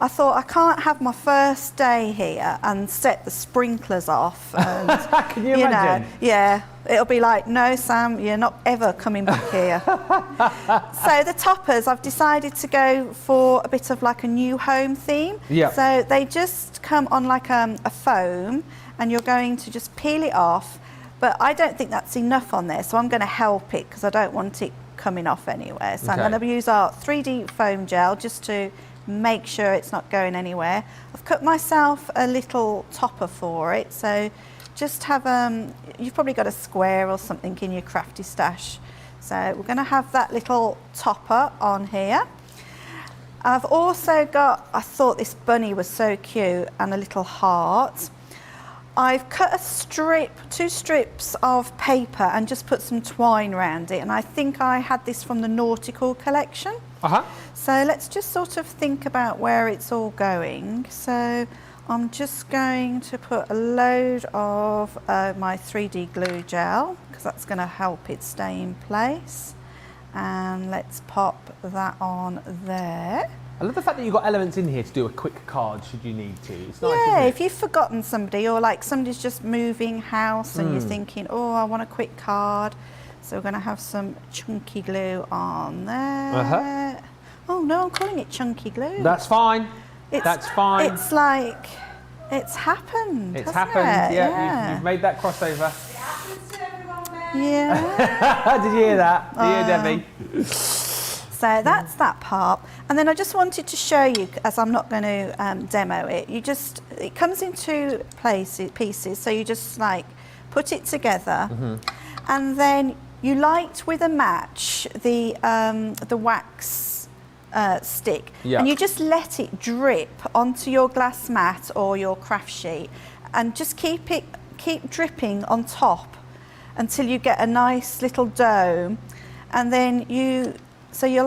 I thought I can't have my first day here and set the sprinklers off. And, Can you imagine? Yeah, it'll be like, no, Sam, you're not ever coming back here. So the toppers, I've decided to go for a bit of like a new home theme. Yeah. So they just come on like a foam, and you're going to just peel it off. But I don't think that's enough on there, so I'm going to help it because I don't want it coming off anywhere. So Okay. I'm going to use our 3D foam gel just to make sure it's not going anywhere. I've cut myself a little topper for it, so just have you've probably got a square or something in your crafty stash. So we're going to have that little topper on here. I've also got, I thought this bunny was so cute, and a little heart. I've cut two strips of paper and just put some twine around it, and I think I had this from the nautical collection. So let's just sort of think about where it's all going. So I'm just going to put a load of my 3D glue gel, because that's going to help it stay in place. And let's pop that on there. I love the fact that you've got elements in here to do a quick card should you need to. It's nice, Yeah, isn't it? if you've forgotten somebody, or like somebody's just moving house and you're thinking, oh, I want a quick card. So we're going to have some chunky glue on there. Oh no, I'm calling it chunky glue. That's fine. That's fine. It's like, it's happened. It's hasn't happened. it? Yeah. You've made that crossover. It happens to everyone, Ben. Yeah. Did you hear that? Did you hear Debbie? So that's that part. And then I just wanted to show you, as I'm not going to demo it, it comes in two pieces. So you just like put it together, and then you light with a match the wax stick, and you just let it drip onto your glass mat or your craft sheet, and just keep dripping on top until you get a nice little dome, and then you'll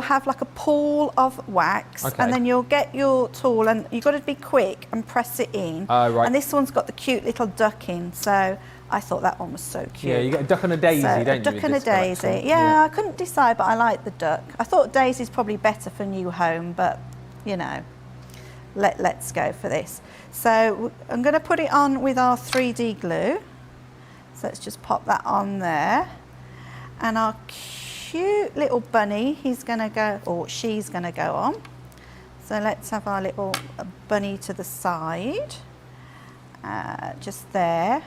have like a pool of wax, and then you'll get your tool, and you've got to be quick and press it in. Right. And this one's got the cute little duck in, so I thought that one was so cute. Yeah, you get a duck and a daisy, don't you? A duck and a daisy. Yeah, I couldn't decide, but I like the duck. I thought daisy's probably better for new home, but you know, let's go for this. So I'm going to put it on with our 3D glue. So let's just pop that on there, and our cute little bunny, he's going to go, or she's going to go on. So let's have our little bunny to the side, just there.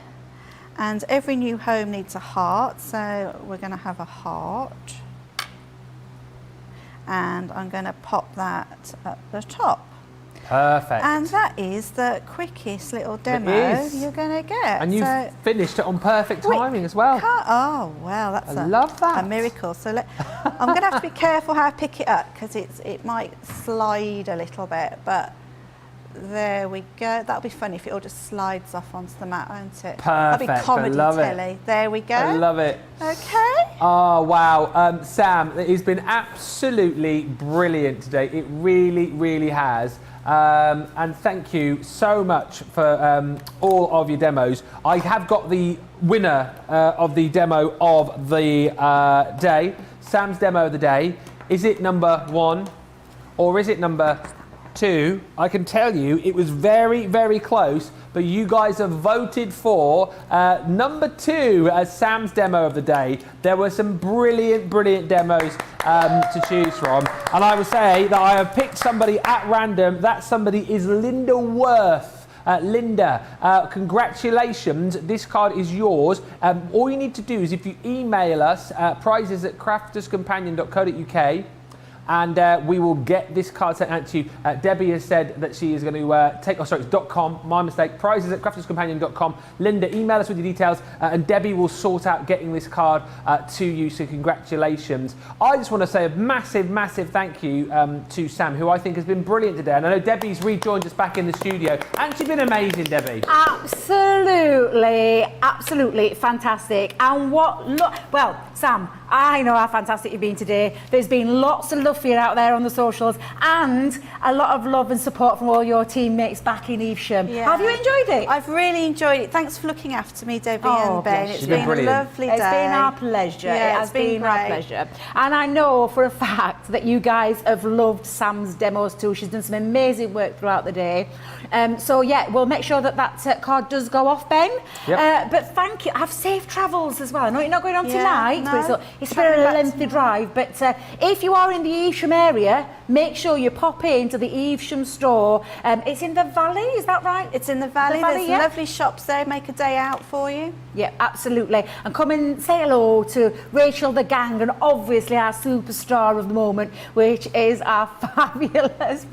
And every new home needs a heart, so we're going to have a heart. And I'm going to pop that at the top. Perfect. And that is the quickest little demo you're going to get. And you've finished it on perfect timing as well. Oh, wow, that's love that. A miracle. So I'm going to have to be careful how I pick it up, because it might slide a little bit, but there we go. That'll be funny if it all just slides off onto the mat, won't it? Perfect. That'll be comedy I love telly. It. There we go. I love it. Okay. Oh, wow. Sam, it's been absolutely brilliant today. It really, really has. And thank you so much for all of your demos. I have got the winner of the demo of the day. Sam's demo of the day. Is it number 1 or is it number 2? I can tell you it was very, very close, but you guys have voted for number 2 as Sam's demo of the day. There were some brilliant, brilliant demos to choose from, and I would say that I have picked somebody at random. That somebody is Linda Worth. Linda, congratulations, this card is yours. All you need to do is, if you email us prizes@crafterscompanion.co.uk, and we will get this card sent out to you. Debbie has said that she is going to take, it's .com, my mistake, prizes@crafterscompanion.com. Linda, email us with your details, and Debbie will sort out getting this card to you, so congratulations. I just want to say a massive, massive thank you to Sam, who I think has been brilliant today. And I know Debbie's rejoined us back in the studio, and she's been amazing, Debbie. Absolutely, absolutely fantastic. And well, Sam, I know how fantastic you've been today. There's been lots of love for you out there on the socials, and a lot of love and support from all your teammates back in Evesham. Yeah. Have you enjoyed it? I've really enjoyed it. Thanks for looking after me, Debbie and Ben. bless It's you. been a lovely day. It's been our pleasure. Yeah, it has been our great. pleasure. And I know for a fact that you guys have loved Sam's demos too. She's done some amazing work throughout the day. So yeah, we'll make sure that card does go off, Ben. Yep. But thank you. Have safe travels as well. I know you're not going on Yeah, tonight, no. but it's been a lengthy drive. But if you are in the Evesham area, make sure you pop into the Evesham store. It's in the Valley, is that right? It's in the Valley. There's lovely shops there. Make a day out for you. Yeah, absolutely. And come and say hello to Rachel the gang, and obviously our superstar of the moment, which is our fabulous.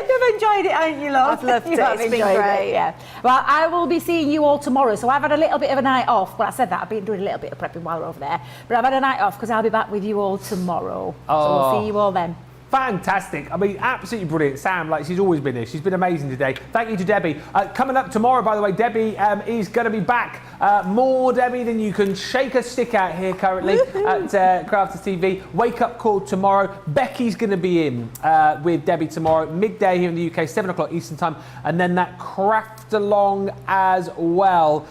You've enjoyed it, haven't you, love? I've loved it. It's been great. Yeah. Well, I will be seeing you all tomorrow. So I've had a little bit of a night off. Well, I said that. I've been doing a little bit of prepping while we're over there. But I've had a night off because I'll be back with you all tomorrow. So we'll see you all then. Fantastic. I mean, absolutely brilliant. Sam, like she's always been here. She's been amazing today. Thank you to Debbie. Coming up tomorrow, by the way, Debbie is going to be back. More Debbie than you can shake a stick out here currently at Crafters TV. Wake Up Call tomorrow. Becky's going to be in with Debbie tomorrow, midday here in the UK, 7 o'clock Eastern Time. And then that Craft Along as well,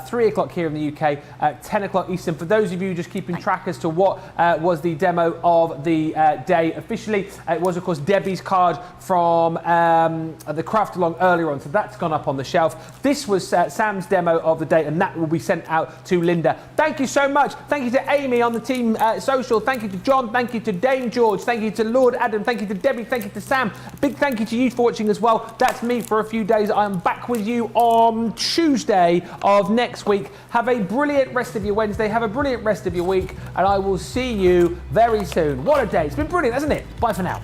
3 o'clock here in the UK, 10 o'clock Eastern. For those of you just keeping track as to what was the demo of the day officially, it was, of course, Debbie's card from the Craft Along earlier on, so that's gone up on the shelf. This was Sam's demo of the day, and that will be sent out to Linda. Thank you so much. Thank you to Amy on the team social. Thank you to John. Thank you to Dame George. Thank you to Lord Adam. Thank you to Debbie. Thank you to Sam. A big thank you to you for watching as well. That's me for a few days. I'm back with you on Tuesday of next week. Have a brilliant rest of your Wednesday. Have a brilliant rest of your week, and I will see you very soon. What a day. It's been brilliant, hasn't it? Bye for now.